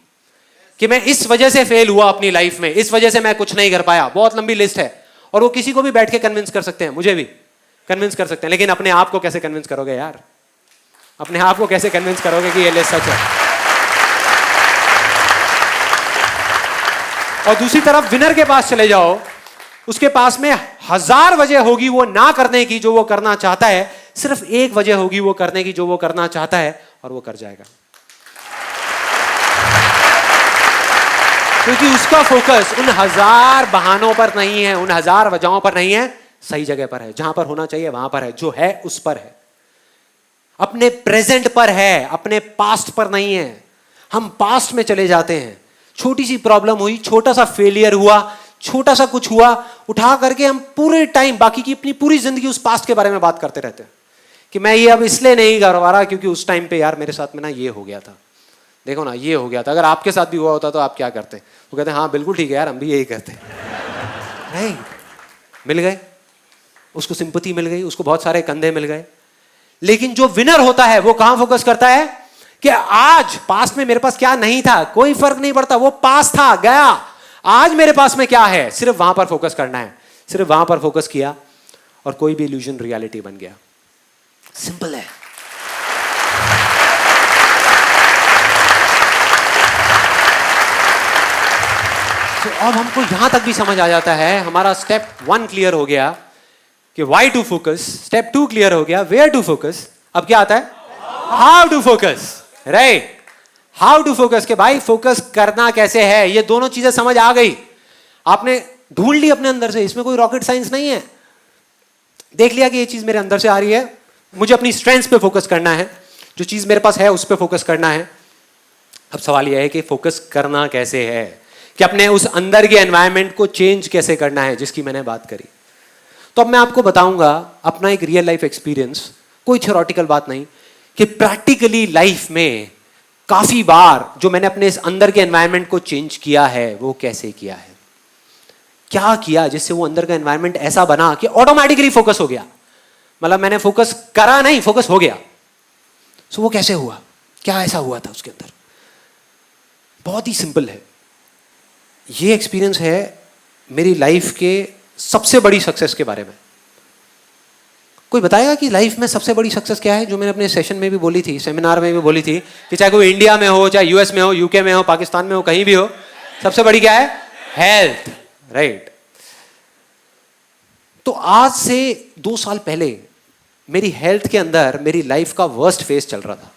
कि मैं इस वजह से फेल हुआ अपनी लाइफ में, इस वजह से मैं कुछ नहीं कर पाया, बहुत लंबी लिस्ट है। और वो किसी को भी बैठ के कन्विंस कर सकते हैं, मुझे भी कन्विंस कर सकते हैं, लेकिन अपने आप को कैसे कन्विंस करोगे यार? अपने आप को कैसे कन्विंस करोगे कि ये लिस्ट सच है? और दूसरी तरफ विनर के पास चले जाओ, उसके पास में 1000 वजह होगी वो ना करने की जो वो करना चाहता है, सिर्फ एक वजह होगी वो करने की जो वो करना चाहता है, और वो कर जाएगा। क्योंकि उसका फोकस उन 1000 बहानों पर नहीं है, उन 1000 वजहों पर नहीं है, सही जगह पर है, जहां पर होना चाहिए वहां पर है, जो है उस पर है, अपने प्रेजेंट पर है, अपने पास्ट पर नहीं है। हम पास्ट में चले जाते हैं, छोटी सी प्रॉब्लम हुई, छोटा सा फेलियर हुआ, छोटा सा कुछ हुआ, उठा करके हम पूरे टाइम बाकी की अपनी पूरी जिंदगी उस पास्ट के बारे में बात करते रहते हैं कि मैं ये अब इसलिए नहीं कर पा रहा क्योंकि उस टाइम पे यार मेरे साथ में ना ये हो गया था, देखो ना ये हो गया था। अगर आपके साथ भी हुआ होता तो आप क्या करते? वो कहते हैं हाँ बिल्कुल ठीक है यार, हम भी यही करते। नहीं, मिल गए उसको, सिंपैथी मिल गई उसको, बहुत सारे कंधे मिल गए। लेकिन जो विनर होता है वो कहां फोकस करता है कि आज पास्ट में मेरे पास क्या नहीं था, कोई फर्क नहीं पड़ता, वो पास्ट था गया, आज मेरे पास में क्या है, सिर्फ वहां पर फोकस करना है। सिर्फ वहां पर फोकस किया और कोई भी इल्यूजन रियलिटी बन गया। सिंपल है। तो अब हमको यहां तक भी समझ आ जाता है, हमारा स्टेप 1 क्लियर हो गया कि why to focus, step 2 clear हो गया वेयर टू फोकस। अब क्या आता है? How to focus, right? How to focus के भाई फोकस करना कैसे है, ये दोनों चीजें समझ आ गई, आपने ढूंढ ली अपने अंदर से, इसमें कोई रॉकेट साइंस नहीं है। देख लिया कि ये चीज मेरे अंदर से आ रही है, मुझे अपनी स्ट्रेंथ्स पे फोकस करना है, जो चीज मेरे पास है उस पे फोकस करना है। अब सवाल यह है कि फोकस करना कैसे है, कि अपने उस अंदर के एनवायरनमेंट को चेंज कैसे करना है जिसकी मैंने बात करी। तो अब मैं आपको बताऊंगा अपना एक रियल लाइफ एक्सपीरियंस, कोई थ्योरेटिकल बात नहीं, कि प्रैक्टिकली लाइफ में काफी बार जो मैंने अपने इस अंदर के एनवायरनमेंट को चेंज किया है वो कैसे किया है, क्या किया जिससे वो अंदर का एनवायरनमेंट ऐसा बना कि ऑटोमेटिकली फोकस हो गया। मतलब मैंने फोकस करा नहीं, फोकस हो गया। सो वो कैसे हुआ, क्या ऐसा हुआ था उसके अंदर? बहुत ही सिंपल है। ये एक्सपीरियंस है मेरी लाइफ के सबसे बड़ी सक्सेस के बारे में। कोई बताएगा कि लाइफ में सबसे बड़ी सक्सेस क्या है, जो मैंने अपने सेशन में भी बोली थी, सेमिनार में भी बोली थी, कि चाहे कोई इंडिया में हो, चाहे यूएस में हो, यूके में हो, पाकिस्तान में हो, कहीं भी हो, सबसे बड़ी क्या है? Health, right? तो आज से 2 साल पहले मेरी हेल्थ के अंदर मेरी लाइफ का वर्स्ट फेज चल रहा था।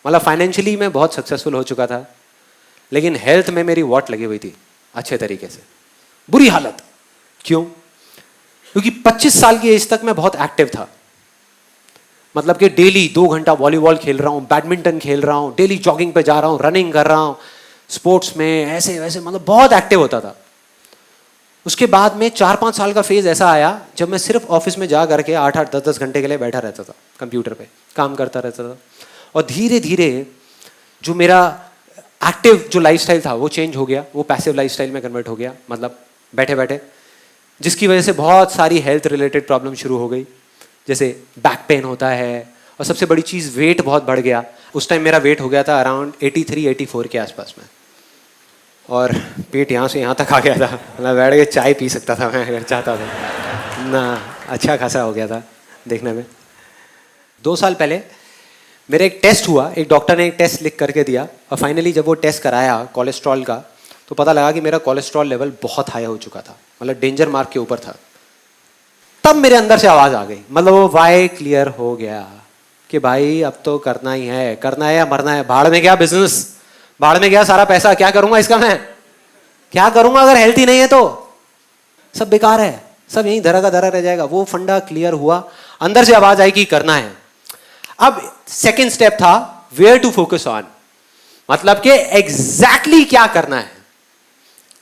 मतलब फाइनेंशियली मैं बहुत सक्सेसफुल हो चुका था, लेकिन हेल्थ में मेरी वॉट लगी हुई थी अच्छे तरीके से, बुरी हालत। क्यों? क्योंकि 25 साल की एज तक मैं बहुत एक्टिव था। मतलब कि डेली 2 घंटा वॉलीबॉल खेल रहा हूँ, बैडमिंटन खेल रहा हूँ, डेली जॉगिंग पे जा रहा हूँ, रनिंग कर रहा हूँ, स्पोर्ट्स में ऐसे वैसे, मतलब बहुत एक्टिव होता था। उसके बाद में 4-5 साल का फेज ऐसा आया जब मैं सिर्फ ऑफिस में जा करके 8-8, 10-10 घंटे के लिए बैठा रहता था, कंप्यूटर पे काम करता रहता था। और धीरे धीरे जो मेरा एक्टिव जो लाइफस्टाइल था वो चेंज हो गया, वो पैसिव लाइफस्टाइल में कन्वर्ट हो गया, मतलब बैठे बैठे, जिसकी वजह से बहुत सारी हेल्थ रिलेटेड प्रॉब्लम शुरू हो गई। जैसे बैक पेन होता है, और सबसे बड़ी चीज़ वेट बहुत बढ़ गया। उस टाइम मेरा वेट हो गया था अराउंड 83-84 के आसपास में, और पेट यहाँ से यहाँ तक आ गया था, मतलब बैठ के चाय पी सकता था मैं अगर चाहता था ना, अच्छा खासा हो गया था देखने में। 2 साल पहले मेरा एक टेस्ट हुआ, एक डॉक्टर ने एक टेस्ट लिख करके दिया, और फाइनली जब वो टेस्ट कराया कोलेस्ट्रॉल का, तो पता लगा कि मेरा कोलेस्ट्रॉल लेवल बहुत हाई हो चुका था, मतलब डेंजर मार्क के ऊपर था। तब मेरे अंदर से आवाज़ आ गई, मतलब वो वाई क्लियर हो गया कि भाई अब तो करना ही है, करना है या मरना है। भाड़ में गया बिजनेस, भाड़ में गया सारा पैसा, क्या करूंगा इसका मैं, क्या करूंगा अगर हेल्थ ही नहीं है तो सब बेकार है, सब यहीं धरा का धरा रह जाएगा। वो फंडा क्लियर हुआ, अंदर से आवाज आई कि करना है। अब सेकेंड स्टेप था वेयर टू फोकस ऑन, मतलब कि एग्जैक्टली क्या करना है,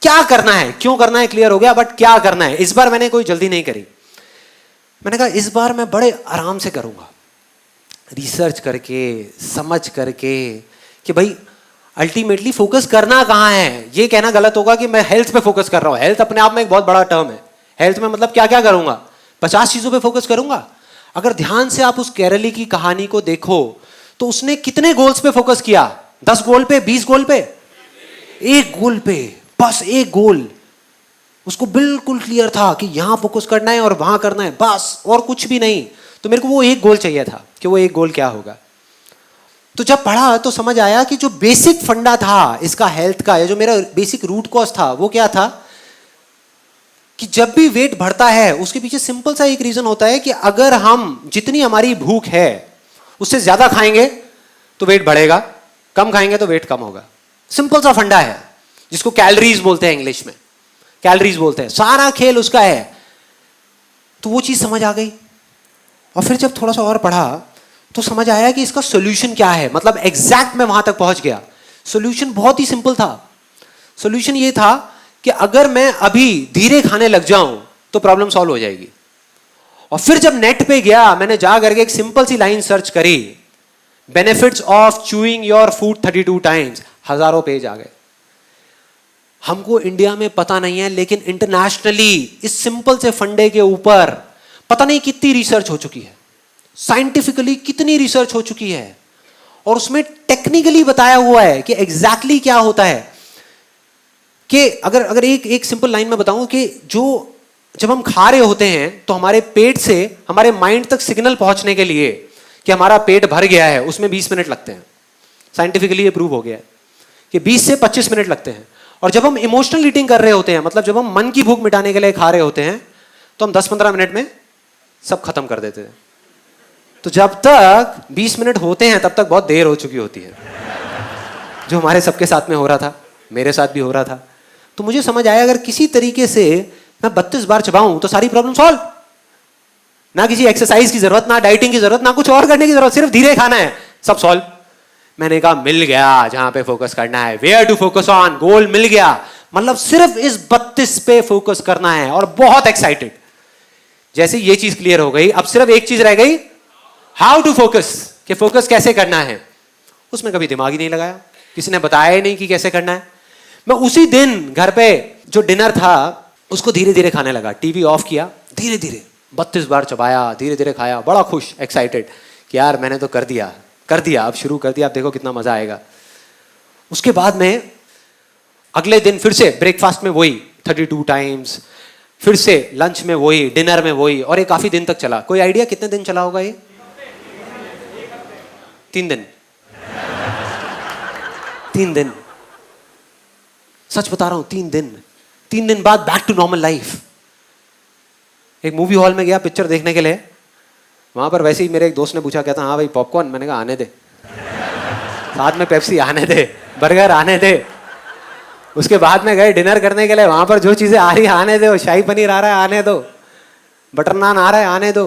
क्या करना है, क्यों करना है क्लियर हो गया, बट क्या करना है। इस बार मैंने कोई जल्दी नहीं करी, मैंने कहा इस बार मैं बड़े आराम से करूंगा, रिसर्च करके, समझ करके कि भाई अल्टीमेटली फोकस करना कहाँ है? ये कहना गलत होगा कि मैं हेल्थ पे फोकस कर रहा हूं। हेल्थ अपने आप में एक बहुत बड़ा टर्म है। हेल्थ में मतलब क्या क्या करूंगा? 50 चीजों पे फोकस करूंगा। अगर ध्यान से आप उस केरली की कहानी को देखो तो उसने कितने गोल्स पे फोकस किया? 10 गोल पे, 20 गोल पे? एक गोल पे, बस एक गोल। उसको बिल्कुल क्लियर था कि यहां फोकस करना है और वहां करना है, बस, और कुछ भी नहीं। तो मेरे को वो एक गोल चाहिए था कि वो एक गोल क्या होगा। तो जब पढ़ा तो समझ आया कि जो बेसिक फंडा था इसका हेल्थ का, या जो मेरा बेसिक रूट कॉज था, वो क्या था कि जब भी वेट बढ़ता है उसके पीछे सिंपल सा एक रीजन होता है कि अगर हम जितनी हमारी भूख है उससे ज्यादा खाएंगे तो वेट बढ़ेगा, कम खाएंगे तो वेट कम होगा। सिंपल सा फंडा है जिसको कैलोरीज बोलते हैं, इंग्लिश में कैलोरीज बोलते हैं। सारा खेल उसका है। तो वो चीज समझ आ गई। और फिर जब थोड़ा सा और पढ़ा तो समझ आया कि इसका सॉल्यूशन क्या है। मतलब एग्जैक्ट मैं वहां तक पहुंच गया। सॉल्यूशन बहुत ही सिंपल था। सॉल्यूशन ये था कि अगर मैं अभी धीरे खाने लग जाऊं तो प्रॉब्लम सॉल्व हो जाएगी। और फिर जब नेट पे गया, मैंने जा करके एक सिंपल सी लाइन सर्च करी, benefits of chewing your food 32 times. हजारों पेज आ गए। हमको इंडिया में पता नहीं है, लेकिन इंटरनेशनली इस सिंपल से फंडे के ऊपर पता नहीं कितनी रिसर्च हो चुकी है, साइंटिफिकली कितनी रिसर्च हो चुकी है, और उसमें टेक्निकली बताया हुआ है कि एग्जैक्टली क्या होता है। कि अगर एक सिंपल लाइन में बताऊं कि जब हम खा रहे होते हैं तो हमारे पेट से हमारे माइंड तक सिग्नल पहुंचने के लिए कि हमारा पेट भर गया है, उसमें 20 मिनट लगते हैं। साइंटिफिकली ये प्रूव हो गया है कि 20 से 25 मिनट लगते हैं। और जब हम इमोशनल ईटिंग कर रहे होते हैं, मतलब जब हम मन की भूख मिटाने के लिए खा रहे होते हैं, तो हम 10-15 मिनट में सब खत्म कर देते हैं। तो जब तक 20 मिनट होते हैं तब तक बहुत देर हो चुकी होती है, जो हमारे सबके साथ में हो रहा था, मेरे साथ भी हो रहा था। तो मुझे समझ आया अगर किसी तरीके से मैं 32 बार चबाऊं तो सारी प्रॉब्लम सॉल्व। ना किसी एक्सरसाइज की जरूरत, ना डाइटिंग की जरूरत, ना कुछ और करने की जरूरत, सिर्फ धीरे खाना है, सब सॉल्व। मैंने कहा मिल गया जहां पे फोकस करना है, वेयर टू फोकस ऑन, गोल मिल गया। मतलब सिर्फ इस 32 पे फोकस करना है, और बहुत एक्साइटेड। जैसे ये चीज क्लियर हो गई, अब सिर्फ एक चीज रह गई, हाउ टू फोकस, कि फोकस कैसे करना है। उसमें कभी दिमाग ही नहीं लगाया, किसी ने बताया ही नहीं कि कैसे करना है। मैं उसी दिन घर पे जो डिनर था उसको धीरे धीरे खाने लगा। टीवी ऑफ किया, धीरे धीरे 32 बार चबाया, धीरे धीरे खाया, बड़ा खुश, एक्साइटेड कि यार मैंने तो कर दिया, अब शुरू कर दिया, अब देखो कितना मजा आएगा। उसके बाद में अगले दिन फिर से ब्रेकफास्ट में वही 32 टाइम्स, फिर से लंच में वही, डिनर में वही, और ये काफी दिन तक चला। कोई आइडिया कितने दिन चला होगा ये? 3 दिन। 3 दिन, सच बता रहा हूं, 3 दिन। 3 दिन बाद बैक टू नॉर्मल लाइफ। एक मूवी हॉल में गया पिक्चर देखने के लिए। वहां पर वैसे ही मेरे एक दोस्त ने पूछा, कहता हाँ भाई पॉपकॉर्न। मैंने कहा आने दे, साथ में पेप्सी आने दे, बर्गर आने दे। उसके बाद में गए डिनर करने के लिए, वहां पर जो चीजें आ रही है आने दो, शाही पनीर आ रहा है आने दो, बटर नान आ रहा है आने दो।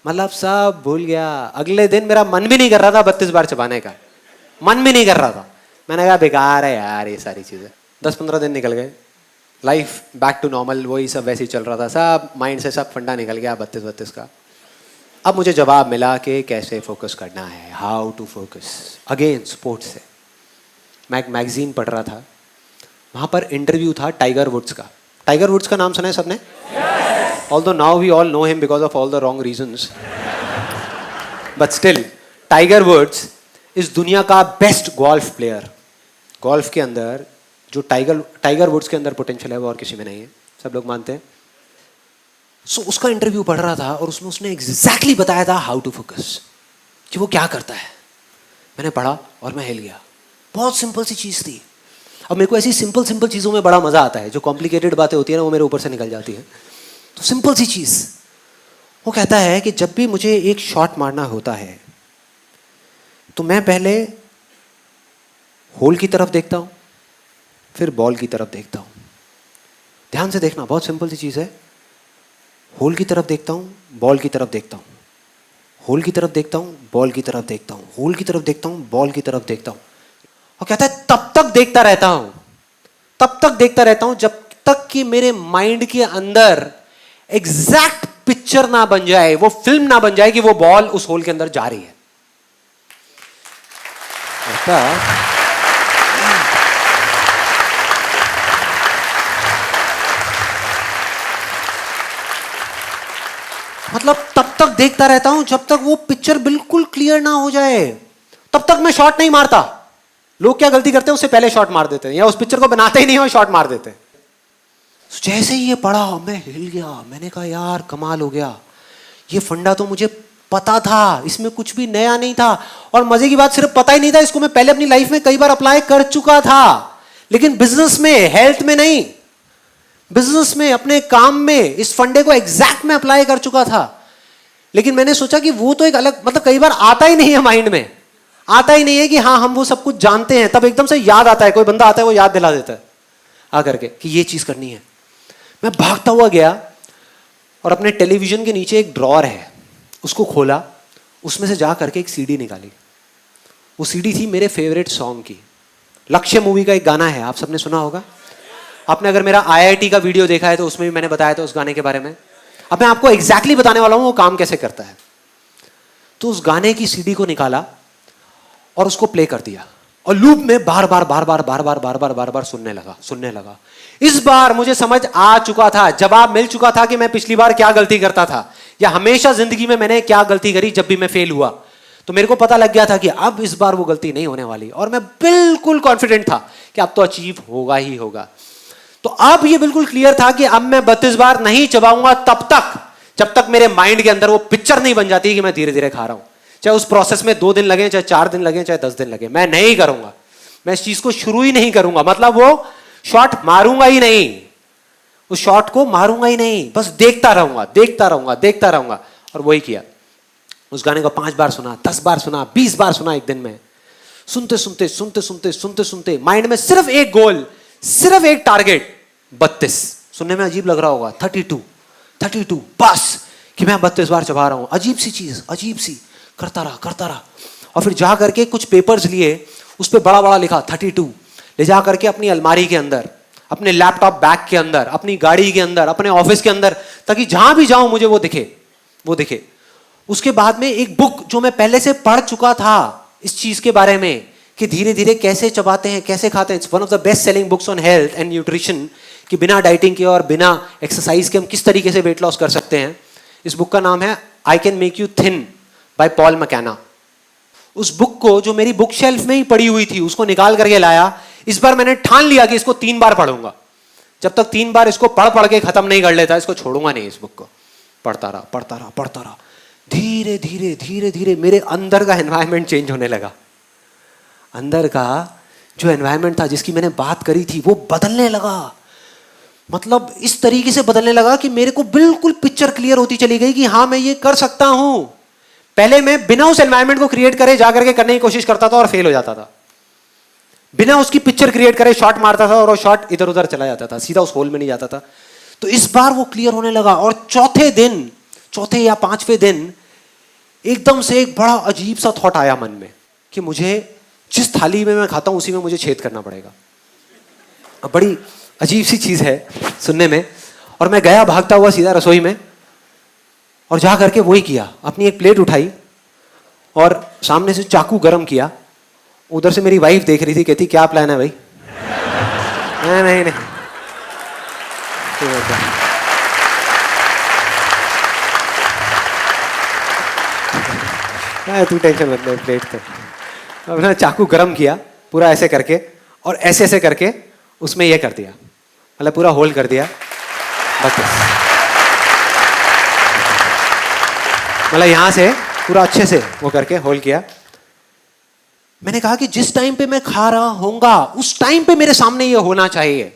मतलब सब भूल गया। अगले दिन मेरा मन भी नहीं कर रहा था 32 बार चबाने का, मन भी नहीं कर रहा था। मैंने कहा बेकार है यार ये सारी चीजें। 10-15 दिन निकल गए, लाइफ बैक टू नॉर्मल, वही सब वैसे ही चल रहा था। सब माइंड से सब फंडा निकल गया 32 का। अब मुझे जवाब मिला कि कैसे फोकस करना है, how to focus. Again sports से मैं एक मैगजीन पढ़ रहा था, वहां पर इंटरव्यू था टाइगर वुड्स का। टाइगर वुड्स का नाम सुना है सबने? Although now we all know him because of all the wrong reasons, but still tiger woods इस दुनिया का बेस्ट गोल्फ प्लेयर। गोल्फ के अंदर जो टाइगर वुड्स के अंदर पोटेंशियल है वो और किसी में नहीं है, सब लोग मानते हैं। सो उसका इंटरव्यू पढ़ रहा था और उसमें उसने एग्जैक्टली बताया था हाउ टू फोकस, कि वो क्या करता है। मैंने पढ़ा और मैं हिल गया। बहुत सिंपल सी चीज थी। अब मेरे को ऐसी सिंपल चीजों में बड़ा मजा आता है। जो कॉम्प्लिकेटेड बातें होती है ना वो मेरे ऊपर से निकल जाती है। तो सिंपल सी चीज, वो कहता है कि जब भी मुझे एक शॉट मारना होता है तो मैं पहले होल की तरफ देखता हूं, फिर बॉल की तरफ देखता हूं। ध्यान से देखना, बहुत सिंपल सी चीज है। होल की तरफ देखता हूं, बॉल की तरफ देखता हूं, होल की तरफ देखता हूं, बॉल की तरफ देखता हूं, होल की तरफ देखता हूं, बॉल की तरफ देखता हूं। और कहता है तब तक देखता रहता हूं, तब तक देखता रहता हूं जब तक कि मेरे माइंड के अंदर एग्जैक्ट पिक्चर ना बन जाए, वो फिल्म ना बन जाए कि वो बॉल उस होल के अंदर जा रही है। तक देखता रहता हूं जब तक वो पिक्चर बिल्कुल क्लियर ना हो जाए, तब तक मैं शॉट नहीं मारता। लोग क्या गलती करते हैं, उससे पहले शॉट मार देते हैं, या उस पिक्चर को बनाते ही नहीं और शॉट मार देते हैं। जैसे ही ये पढ़ा मैं हिल गया, मैंने कहा यार कमाल हो गया, ये फंडा तो मुझे पता था, इसमें कुछ भी नया नहीं था। और मजे की बात, सिर्फ पता ही नहीं था, इसको मैं पहले अपनी लाइफ में कई बार अप्लाई कर चुका था, लेकिन बिजनेस में, हेल्थ में नहीं, बिजनेस में, अपने काम में इस फंडे को एग्जैक्ट में अप्लाई कर चुका था। लेकिन मैंने सोचा कि वो तो एक अलग, मतलब कई बार आता ही नहीं है माइंड में, आता ही नहीं है कि हाँ हम वो सब कुछ जानते हैं, तब एकदम से याद आता है, कोई बंदा आता है वो याद दिला देता है आकर के कि ये चीज करनी है। मैं भागता हुआ गया और अपने टेलीविजन के नीचे एक ड्रॉअर है, उसको खोला, उसमें से जा करके एक सीडी निकाली। वो सीडी थी मेरे फेवरेट सॉन्ग की, लक्ष्य मूवी का एक गाना है, आप सबने सुना होगा। आपने अगर मेरा IIT का वीडियो देखा है तो उसमें भी मैंने बताया था उस गाने के बारे में। अब मैं आपको एग्जैक्टली बताने वाला हूं वो काम कैसे करता है। तो उस गाने की सीडी को निकाला और उसको प्ले कर दिया और लूप में बार बार सुनने लगा। इस बार मुझे समझ आ चुका था, जवाब मिल चुका था कि मैं पिछली बार क्या गलती करता था, या हमेशा जिंदगी में मैंने क्या गलती करी जब भी मैं फेल हुआ। तो मेरे को पता लग गया था कि अब इस बार वो गलती नहीं होने वाली, और मैं बिल्कुल कॉन्फिडेंट था कि अब तो अचीव होगा ही होगा। तो अब ये बिल्कुल क्लियर था कि अब मैं 32 बार नहीं चबाऊंगा तब तक जब तक मेरे माइंड के अंदर वो पिक्चर नहीं बन जाती कि मैं धीरे धीरे खा रहा हूं। चाहे उस प्रोसेस में 2 दिन लगे, चाहे 4 दिन लगे, चाहे 10 दिन लगे, मैं नहीं करूंगा, मैं इस चीज को शुरू ही नहीं करूंगा। मतलब वो शॉट मारूंगा ही नहीं, उस शॉट को मारूंगा ही नहीं, बस देखता रहूंगा। और वही किया। उस गाने को 5 बार सुना, 10 बार सुना, 20 बार सुना एक दिन में। सुनते माइंड में सिर्फ एक गोल, सिर्फ एक टारगेट, 32। सुनने में अजीब लग रहा होगा, 32 बस, कि मैं 32 बार चबा रहा हूं। अजीब सी चीज, अजीब सी, करता रहा। और फिर जा करके कुछ पेपर्स लिए, उस पर बड़ा लिखा 32, ले जा करके अपनी अलमारी के अंदर, अपने लैपटॉप बैग के अंदर, अपनी गाड़ी के अंदर, अपने ऑफिस के अंदर, ताकि जहां भी जाऊं मुझे वो दिखे। उसके बाद में एक बुक जो मैं पहले से पढ़ चुका था इस चीज के बारे में कि धीरे धीरे कैसे चबाते हैं, कैसे खाते हैं। It's one of the best selling books on health and nutrition, कि बिना डाइटिंग के और बिना एक्सरसाइज के हम किस तरीके से वेट लॉस कर सकते हैं। इस बुक का नाम है I can make you thin by Paul McKenna. उस बुक को, जो मेरी बुक शेल्फ में ही पड़ी हुई थी, उसको निकाल करके लाया। इस बार मैंने ठान लिया कि इसको 3 बार पढ़ूंगा। जब तक 3 बार इसको पढ़ के खत्म नहीं कर लेता, इसको छोड़ूंगा नहीं। इस बुक को पढ़ता रहा। धीरे धीरे मेरे अंदर का एनवायरनमेंट चेंज होने लगा। अंदर का जो एनवायरनमेंट था, जिसकी मैंने बात करी थी, वो बदलने लगा। मतलब इस तरीके से बदलने लगा कि मेरे को बिल्कुल पिक्चर क्लियर होती चली गई कि हाँ मैं ये कर सकता हूं। पहले मैं बिना उस एनवायरनमेंट को क्रिएट करे जाकर के करने की कोशिश करता था और फेल हो जाता था। बिना उसकी पिक्चर क्रिएट करे शॉट मारता था और वो शॉट इधर उधर चला जाता था, सीधा उस होल में नहीं जाता था। तो इस बार वो क्लियर होने लगा। और चौथे या 5वें दिन एकदम से एक बड़ा अजीब सा थॉट आया मन में कि मुझे जिस थाली में मैं खाता हूं उसी में मुझे छेद करना पड़ेगा। अब बड़ी अजीब सी चीज है सुनने में। और मैं गया भागता हुआ सीधा रसोई में और जा करके वही किया। अपनी एक प्लेट उठाई और सामने से चाकू गरम किया। उधर से मेरी वाइफ देख रही थी, कहती क्या प्लान है भाई? नहीं तू टेंशन मत ले, प्लेट तो अपना चाकू गरम किया पूरा ऐसे करके, और ऐसे करके उसमें ये कर दिया, मतलब पूरा होल्ड कर दिया। बस मतलब यहां से पूरा अच्छे से वो करके होल्ड किया। मैंने कहा कि जिस टाइम पे मैं खा रहा होऊंगा उस टाइम पे मेरे सामने ये होना चाहिए,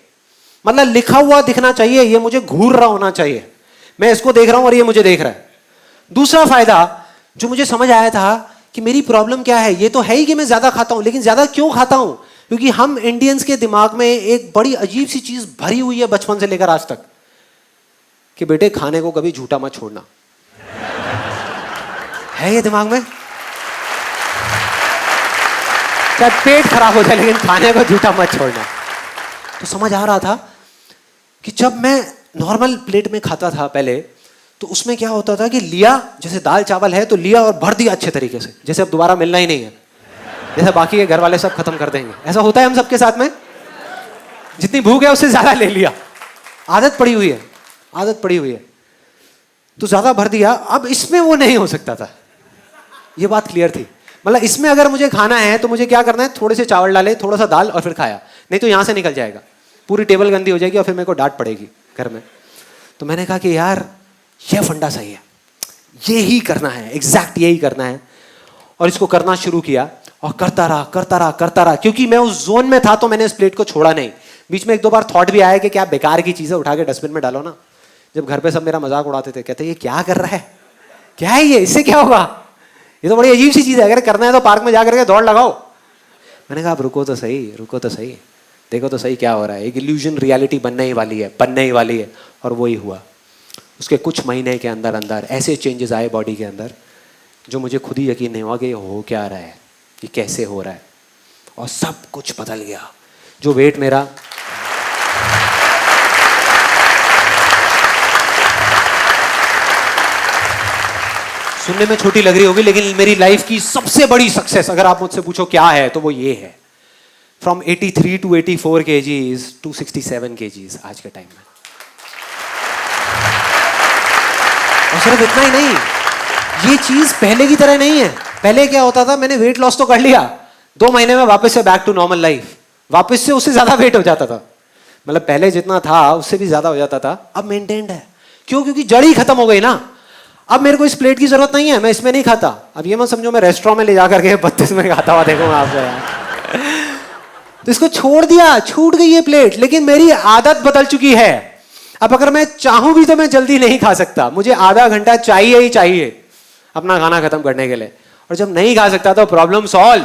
मतलब लिखा हुआ दिखना चाहिए, ये मुझे घूर रहा होना चाहिए। मैं इसको देख रहा हूं और ये मुझे देख रहा है। दूसरा फायदा जो मुझे समझ आया था कि मेरी प्रॉब्लम क्या है, ये तो है ही कि मैं ज्यादा खाता हूं, लेकिन ज्यादा क्यों खाता हूं? क्योंकि हम इंडियंस के दिमाग में एक बड़ी अजीब सी चीज भरी हुई है बचपन से लेकर आज तक, कि बेटे खाने को कभी झूठा मत छोड़ना। है ये दिमाग में, चाहे पेट खराब हो जाए लेकिन खाने को झूठा मत छोड़ना। तो समझ आ रहा था कि जब मैं नॉर्मल प्लेट में खाता था पहले, तो उसमें क्या होता था कि लिया, जैसे दाल चावल है तो लिया और भर दिया अच्छे तरीके से, जैसे अब दोबारा मिलना ही नहीं है, जैसे बाकी के घर वाले सब खत्म कर देंगे। ऐसा होता है हम सबके साथ में, जितनी भूख है उससे ज्यादा ले लिया। आदत पड़ी हुई है। तो ज्यादा भर दिया, अब इसमें वो नहीं हो सकता था, ये बात क्लियर थी। मतलब इसमें अगर मुझे खाना है तो मुझे क्या करना है, थोड़े से चावल डाले, थोड़ा सा दाल और फिर खाया, नहीं तो यहां से निकल जाएगा, पूरी टेबल गंदी हो जाएगी और फिर मेरे को डांट पड़ेगी घर में। तो मैंने कहा कि यार ये फंडा सही है, ये ही करना है, एग्जैक्ट यही करना है। और इसको करना शुरू किया और करता रहा करता रहा करता रहा, क्योंकि मैं उस जोन में था तो मैंने इस प्लेट को छोड़ा नहीं। बीच में एक दो बार थॉट भी आया कि क्या बेकार की चीजें उठा के डस्टबिन में डालो ना। जब घर पे सब मेरा मजाक उड़ाते थे, कहते ये क्या कर रहा है, क्या है ये, इससे क्या होगा, ये तो बड़ी अजीब सी चीज है, अगर करना है तो पार्क में जाकर के दौड़ लगाओ। मैंने कहा आप रुको तो सही, रुको तो सही, देखो तो सही क्या हो रहा है। एक इल्यूजन रियलिटी बनने ही वाली है, बनने ही वाली है। और वही हुआ। उसके कुछ महीने के अंदर अंदर ऐसे चेंजेस आए बॉडी के अंदर जो मुझे खुद ही यकीन नहीं हुआ कि ये हो क्या रहा है, ये कैसे हो रहा है। और सब कुछ बदल गया। जो वेट मेरा सुनने में छोटी लग रही होगी, लेकिन मेरी लाइफ की सबसे बड़ी सक्सेस अगर आप मुझसे पूछो क्या है तो वो ये है। From 83 to 84 kgs to 67 kgs आज के टाइम में। और सिर्फ इतना ही नहीं, ये चीज पहले की तरह नहीं है। पहले क्या होता था, मैंने वेट लॉस तो कर लिया, 2 महीने में वापस से बैक टू नॉर्मल लाइफ, वापस से उससे ज्यादा वेट हो जाता था। मतलब पहले जितना था उससे भी ज्यादा हो जाता था। अब मेंटेन्ड है। क्यों? क्योंकि जड़ ही खत्म हो गई ना। अब मेरे को इस प्लेट की जरूरत नहीं है, मैं इसमें नहीं खाता। अब ये मत समझो मैं रेस्टोरेंट में ले जाकर के 32 में खाता हुआ देखो आपसे यार। तो इसको छोड़ दिया, छूट गई ये प्लेट, लेकिन मेरी आदत बदल चुकी है। अब अगर मैं चाहूं भी तो मैं जल्दी नहीं खा सकता, मुझे आधा घंटा चाहिए ही चाहिए अपना खाना खत्म करने के लिए। और जब नहीं खा सकता तो प्रॉब्लम सॉल्व,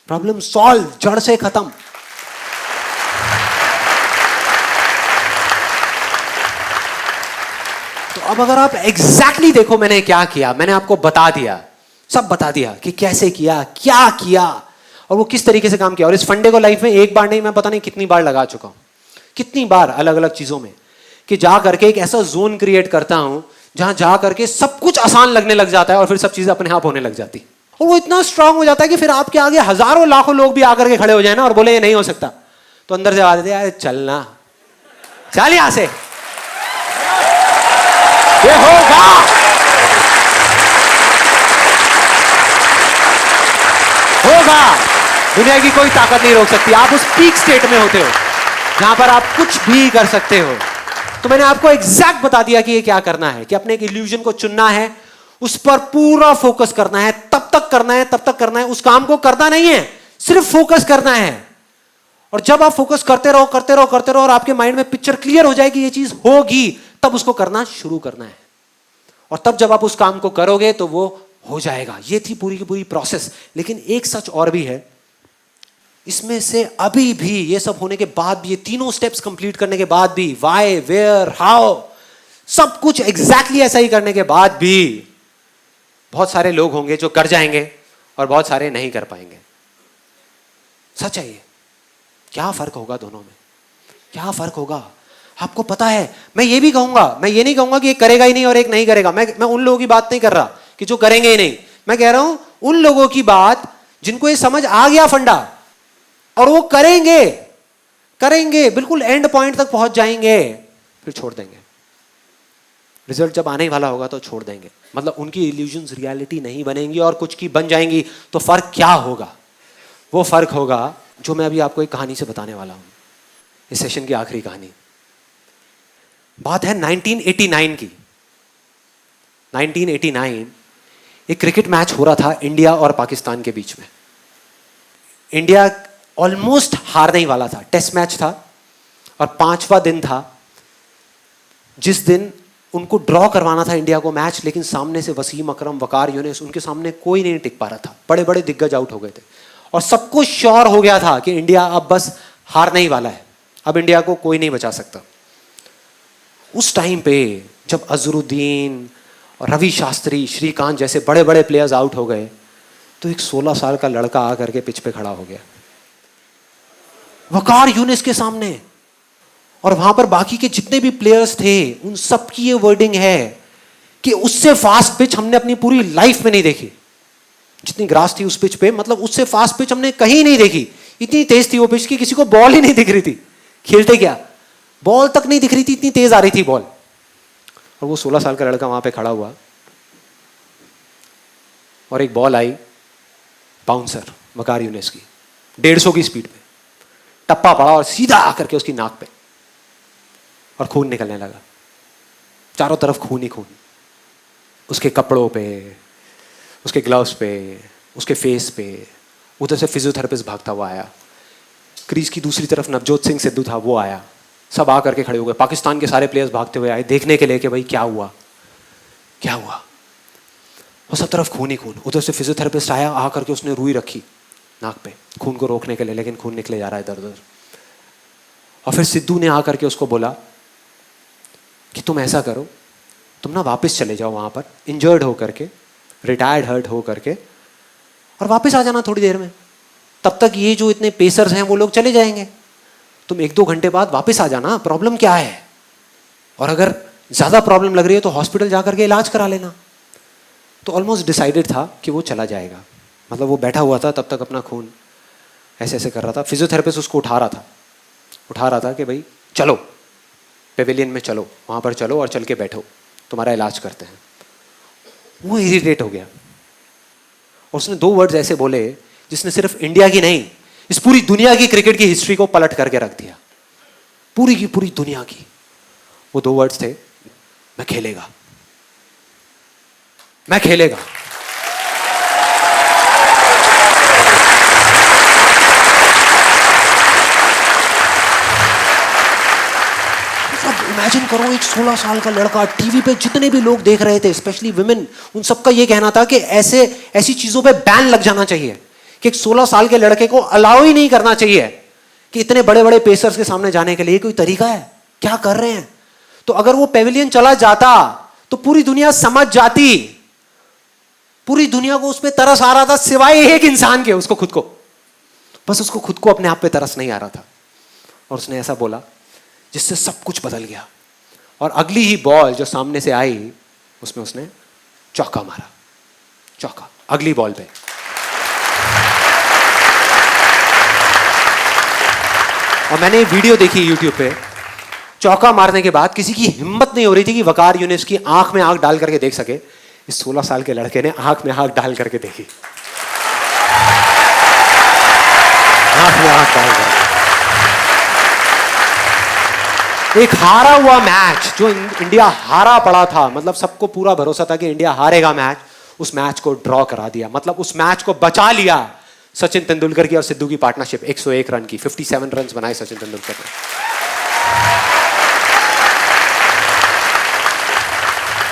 प्रॉब्लम सॉल्व, जड़ से खत्म। तो अब अगर आप एग्जैक्टली देखो मैंने क्या किया, मैंने आपको बता दिया, सब बता दिया कि कैसे किया, क्या किया और वो किस तरीके से काम किया। और इस फंडे को लाइफ में एक बार नहीं, मैं पता नहीं कितनी बार लगा चुका हूं, कितनी बार अलग अलग चीजों में, कि जा करके एक ऐसा जोन क्रिएट करता हूं जहां जा करके सब कुछ आसान लगने लग जाता है और फिर सब चीजें अपने आप होने लग जाती। और वो इतना स्ट्रांग हो जाता है कि फिर आपके आगे हजारों लाखों लोग भी आकर के खड़े हो जाए ना और बोले ये नहीं हो सकता, तो अंदर से आवाज देते चलना, चल यहां से, ये होगा, होगा। दुनिया की कोई ताकत नहीं रोक सकती। आप उस पीक स्टेट में होते हो जहां पर आप कुछ भी कर सकते हो। तो मैंने आपको एग्जैक्ट बता दिया कि ये क्या करना है, कि अपने एक इल्यूजन को चुनना है, उस पर पूरा फोकस करना है, तब तक करना है, तब तक करना है। उस काम को करना नहीं है, सिर्फ फोकस करना है। और जब आप फोकस करते रहो करते रहो करते रहो और आपके माइंड में पिक्चर क्लियर हो जाए कि ये चीज होगी, तब उसको करना शुरू करना है। और तब जब आप उस काम को करोगे तो वो हो जाएगा। ये थी पूरी की पूरी प्रोसेस। लेकिन एक सच और भी है इसमें से, अभी भी ये सब होने के बाद भी, ये तीनों स्टेप्स कंप्लीट करने के बाद भी, व्हाई, वेयर, हाउ, सब कुछ एग्जैक्टली ऐसा ही करने के बाद भी बहुत सारे लोग होंगे जो कर जाएंगे और बहुत सारे नहीं कर पाएंगे। सच है ये। क्या फर्क होगा दोनों में, क्या फर्क होगा आपको पता है? मैं ये भी कहूंगा, मैं ये नहीं कहूंगा कि एक करेगा ही नहीं और एक नहीं करेगा। मैं उन लोगों की बात नहीं कर रहा कि जो करेंगे ही नहीं। मैं कह रहा हूं उन लोगों की बात जिनको ये समझ आ गया फंडा और वो करेंगे, करेंगे, बिल्कुल एंड पॉइंट तक पहुंच जाएंगे, फिर छोड़ देंगे। रिजल्ट जब आने वाला होगा तो छोड़ देंगे। मतलब उनकी इल्यूजन्स रियलिटी नहीं बनेंगी और कुछ की बन जाएंगी। तो फर्क क्या होगा? वो फर्क होगा जो मैं अभी आपको एक कहानी से बताने वाला हूं, इस सेशन की आखिरी कहानी। बात है 1989 की। 1989 एक क्रिकेट मैच हो रहा था इंडिया और पाकिस्तान के बीच में। इंडिया ऑलमोस्ट हारने ही वाला था। टेस्ट मैच था और 5वां दिन था जिस दिन उनको ड्रॉ करवाना था इंडिया को मैच, लेकिन सामने से वसीम अकरम, वकार यूनिस, उनके सामने कोई नहीं टिक पा रहा था। बड़े बड़े दिग्गज आउट हो गए थे और सबको श्योर हो गया था कि इंडिया अब बस हारने ही वाला है, अब इंडिया को कोई नहीं बचा सकता। उस टाइम पे जब अजरुद्दीन और रवि शास्त्री, श्रीकांत जैसे बड़े बड़े प्लेयर्स आउट हो गए, तो एक 16 साल का लड़का आकर के पिच पे खड़ा हो गया वकार यूनिस के सामने। और वहां पर बाकी के जितने भी प्लेयर्स थे उन सब की ये वर्डिंग है कि उससे फास्ट पिच हमने अपनी पूरी लाइफ में नहीं देखी। जितनी ग्रास थी उस पिच पे, मतलब उससे फास्ट पिच हमने कहीं नहीं देखी। इतनी तेज थी वो पिच कि किसी को बॉल ही नहीं दिख रही थी। खेलते क्या, बॉल तक नहीं दिख रही थी, इतनी तेज आ रही थी बॉल। और वो 16 साल का लड़का वहाँ पे खड़ा हुआ और एक बॉल आई, बाउंसर वकार यूनिस की 150 की स्पीड पे, टप्पा पड़ा और सीधा आकर के उसकी नाक पे, और खून निकलने लगा, चारों तरफ खून ही खून, उसके कपड़ों पे, उसके ग्लव्स पे, उसके फेस पे। उधर से फिजियोथेरेपिस्ट भागता हुआ आया, क्रीज की दूसरी तरफ नवजोत सिंह सिद्धू था, वो आया, सब आ करके खड़े हो गए। पाकिस्तान के सारे प्लेयर्स भागते हुए आए देखने के लिए कि भाई क्या हुआ क्या हुआ, और सब तरफ खून ही खून। उधर से फिजियोथेरेपिस्ट आया, आ करके उसने रुई रखी नाक पे खून को रोकने के लिए, लेकिन खून निकले जा रहा है इधर उधर। और फिर सिद्धू ने आकर के उसको बोला कि तुम ऐसा करो, तुम ना वापस चले जाओ वहां पर इंजर्ड हो करके, रिटायर्ड हर्ट हो करके, और वापस आ जाना थोड़ी देर में। तब तक ये जो इतने पेसर्स हैं वो लोग चले जाएंगे, तुम 1-2 घंटे बाद वापस आ जाना, प्रॉब्लम क्या है, और अगर ज्यादा प्रॉब्लम लग रही है तो हॉस्पिटल जाकर के इलाज करा लेना। तो ऑलमोस्ट डिसाइडेड था कि वो चला जाएगा, मतलब वो बैठा हुआ था तब तक अपना खून ऐसे ऐसे कर रहा था। फिजियोथेरेपिस्ट उसको उठा रहा था कि भाई चलो पेविलियन में चलो, वहां पर चलो और चल के बैठो, तुम्हारा इलाज करते हैं। वो इरिटेट हो गया और उसने 2 वर्ड्स ऐसे बोले जिसने सिर्फ इंडिया की नहीं, इस पूरी दुनिया की क्रिकेट की हिस्ट्री को पलट करके रख दिया, पूरी की पूरी दुनिया की। वो 2 वर्ड्स थे, मैं खेलेगा, मैं खेलेगा। इमेजिन करो, एक 16 साल का लड़का, टीवी पे जितने भी लोग देख रहे थे, स्पेशली विमेन, उन सबका ये कहना था कि ऐसी चीजों पे बैन लग जाना चाहिए, कि एक 16 साल के लड़के को अलाउ ही नहीं करना चाहिए कि इतने बड़े बड़े पेसर्स के सामने जाने के लिए कोई तरीका है, क्या कर रहे हैं। तो अगर वो पेविलियन चला जाता तो पूरी दुनिया समझ जाती, पूरी दुनिया को उस पर तरस आ रहा था सिवाय एक इंसान के, उसको खुद को, बस उसको खुद को अपने आप पे तरस नहीं आ रहा था। और उसने ऐसा बोला जिससे सब कुछ बदल गया। और अगली ही बॉल जो सामने से आई उसमें उसने चौका मारा, चौका अगली बॉल पे। और मैंने वीडियो देखी यूट्यूब पे, चौका मारने के बाद किसी की हिम्मत नहीं हो रही थी कि वकार यूनिस की आंख में आंख डाल करके देख सके। इस 16 साल के लड़के ने आंख में आंख डाल करके देखी, आंख में आंख डाल करके। एक हारा हुआ मैच जो इंडिया हारा पड़ा था, मतलब सबको पूरा भरोसा था कि इंडिया हारेगा मैच, उस मैच को ड्रॉ करा दिया, मतलब उस मैच को बचा लिया सचिन तेंदुलकर की और सिद्धू की पार्टनरशिप। 101 रन की, 57 रन बनाए सचिन तेंदुलकर ने।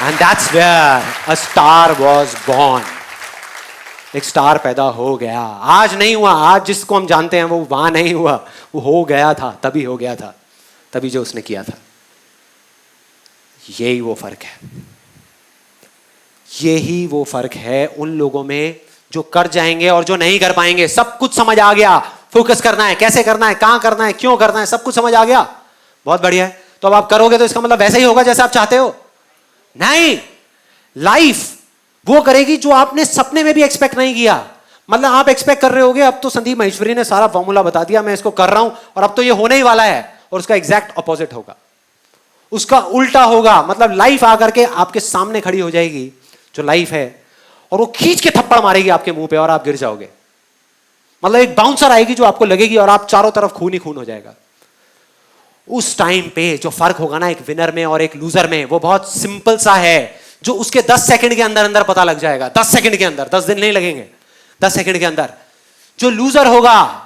And that's where a star was born. एक स्टार पैदा हो गया। आज नहीं हुआ, आज जिसको हम जानते हैं वो वहां नहीं हुआ, वो हो गया था, तभी हो गया था, तभी जो उसने किया था। यही वो फर्क है, यही वो फर्क है उन लोगों में जो कर जाएंगे और जो नहीं कर पाएंगे। सब कुछ समझ आ गया, फोकस करना है, कैसे करना है, कहां करना है, क्यों करना है, सब कुछ समझ आ गया, बहुत बढ़िया है। तो अब आप करोगे तो इसका मतलब वैसा ही होगा जैसा आप चाहते हो? नहीं, लाइफ वो करेगी जो आपने सपने में भी एक्सपेक्ट नहीं किया। मतलब आप एक्सपेक्ट कर रहे होगे अब तो संदीप महेश्वरी ने सारा फॉर्मूला बता दिया, मैं इसको कर रहा हूं और अब तो ये होने ही वाला है, और उसका एग्जैक्ट ऑपोजिट होगा, उसका उल्टा होगा। मतलब लाइफ आकर के आपके सामने खड़ी हो जाएगी जो लाइफ है, और वो खींच के थप्पड़ मारेगी आपके मुंह पे और आप गिर जाओगे। मतलब एक बाउंसर आएगी जो आपको लगेगी और आप चारों तरफ खून ही खून हो जाएगा। उस टाइम पे जो फर्क होगा ना एक विनर में और एक लूजर में, वो बहुत सिंपल सा है, जो उसके 10 सेकंड के अंदर अंदर पता लग जाएगा। 10 सेकंड के अंदर, 10 दिन नहीं लगेंगे, 10 सेकंड के अंदर। जो लूजर होगा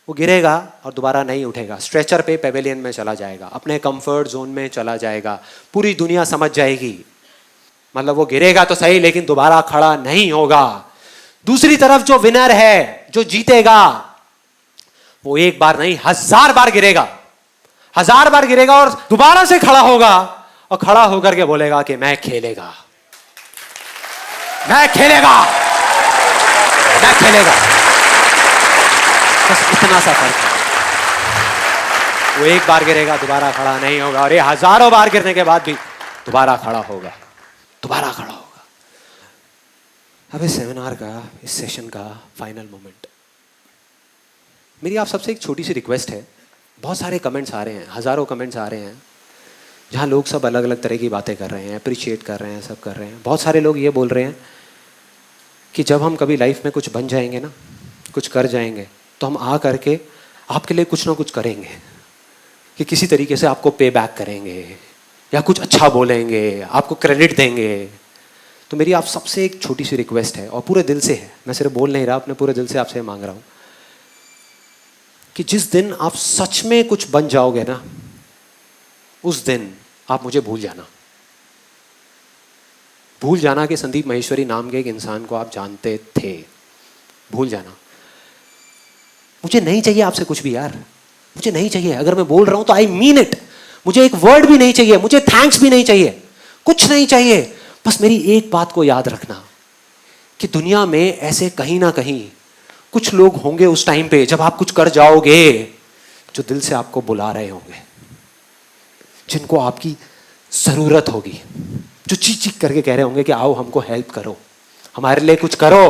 वो गिरेगा और दोबारा नहीं उठेगा, स्ट्रेचर पे पेविलियन में चला जाएगा, अपने कंफर्ट जोन में चला जाएगा, पूरी दुनिया समझ जाएगी। मतलब वो गिरेगा तो सही लेकिन दोबारा खड़ा नहीं होगा। दूसरी तरफ जो विनर है, जो जीतेगा, वो एक बार नहीं 1000 बार गिरेगा, 1000 बार गिरेगा और दोबारा से खड़ा होगा, और खड़ा होकर के बोलेगा कि मैं खेलेगा, मैं खेलेगा, मैं खेलेगा। बस इतना सा फर्क है। वो एक बार गिरेगा, दोबारा खड़ा नहीं होगा, और ये हजारों बार गिरने के बाद भी दोबारा खड़ा होगा, दोबारा खड़ा होगा। अब इस सेमिनार का, इस सेशन का फाइनल मोमेंट, मेरी आप सबसे एक छोटी सी रिक्वेस्ट है। बहुत सारे कमेंट्स आ रहे हैं, हजारों कमेंट्स आ रहे हैं जहाँ लोग सब अलग अलग तरह की बातें कर रहे हैं, अप्रिशिएट कर रहे हैं, सब कर रहे हैं। बहुत सारे लोग ये बोल रहे हैं कि जब हम कभी लाइफ में कुछ बन जाएंगे ना, कुछ कर जाएंगे, तो हम आ करके आपके लिए कुछ ना कुछ करेंगे, कि किसी तरीके से आपको पे बैक करेंगे या कुछ अच्छा बोलेंगे, आपको क्रेडिट देंगे। तो मेरी आप सबसे एक छोटी सी रिक्वेस्ट है, और पूरे दिल से है, मैं सिर्फ बोल नहीं रहा, अपने पूरे दिल से आपसे मांग रहा हूँ कि जिस दिन आप सच में कुछ बन जाओगे ना, उस दिन आप मुझे भूल जाना। भूल जाना कि संदीप महेश्वरी नाम के एक इंसान को आप जानते थे। भूल जाना। मुझे नहीं चाहिए आपसे कुछ भी यार, मुझे नहीं चाहिए। अगर मैं बोल रहा हूं तो आई मीन इट। मुझे एक वर्ड भी नहीं चाहिए, मुझे थैंक्स भी नहीं चाहिए, कुछ नहीं चाहिए। बस मेरी एक बात को याद रखना कि दुनिया में ऐसे कहीं ना कहीं कुछ लोग होंगे उस टाइम पे जब आप कुछ कर जाओगे, जो दिल से आपको बुला रहे होंगे, जिनको आपकी जरूरत होगी, जो चीख चीख करके कह रहे होंगे कि आओ हमको हेल्प करो, हमारे लिए कुछ करो।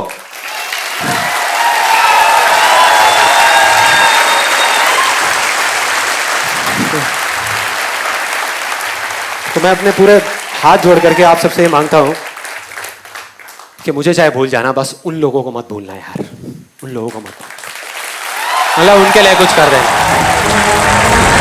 तो मैं अपने पूरे हाथ जोड़ करके आप सबसे ये मांगता हूं कि मुझे चाहे भूल जाना, बस उन लोगों को मत भूलना यार, उन लोगों को मत भूलना, मतलब उनके लिए कुछ कर देना।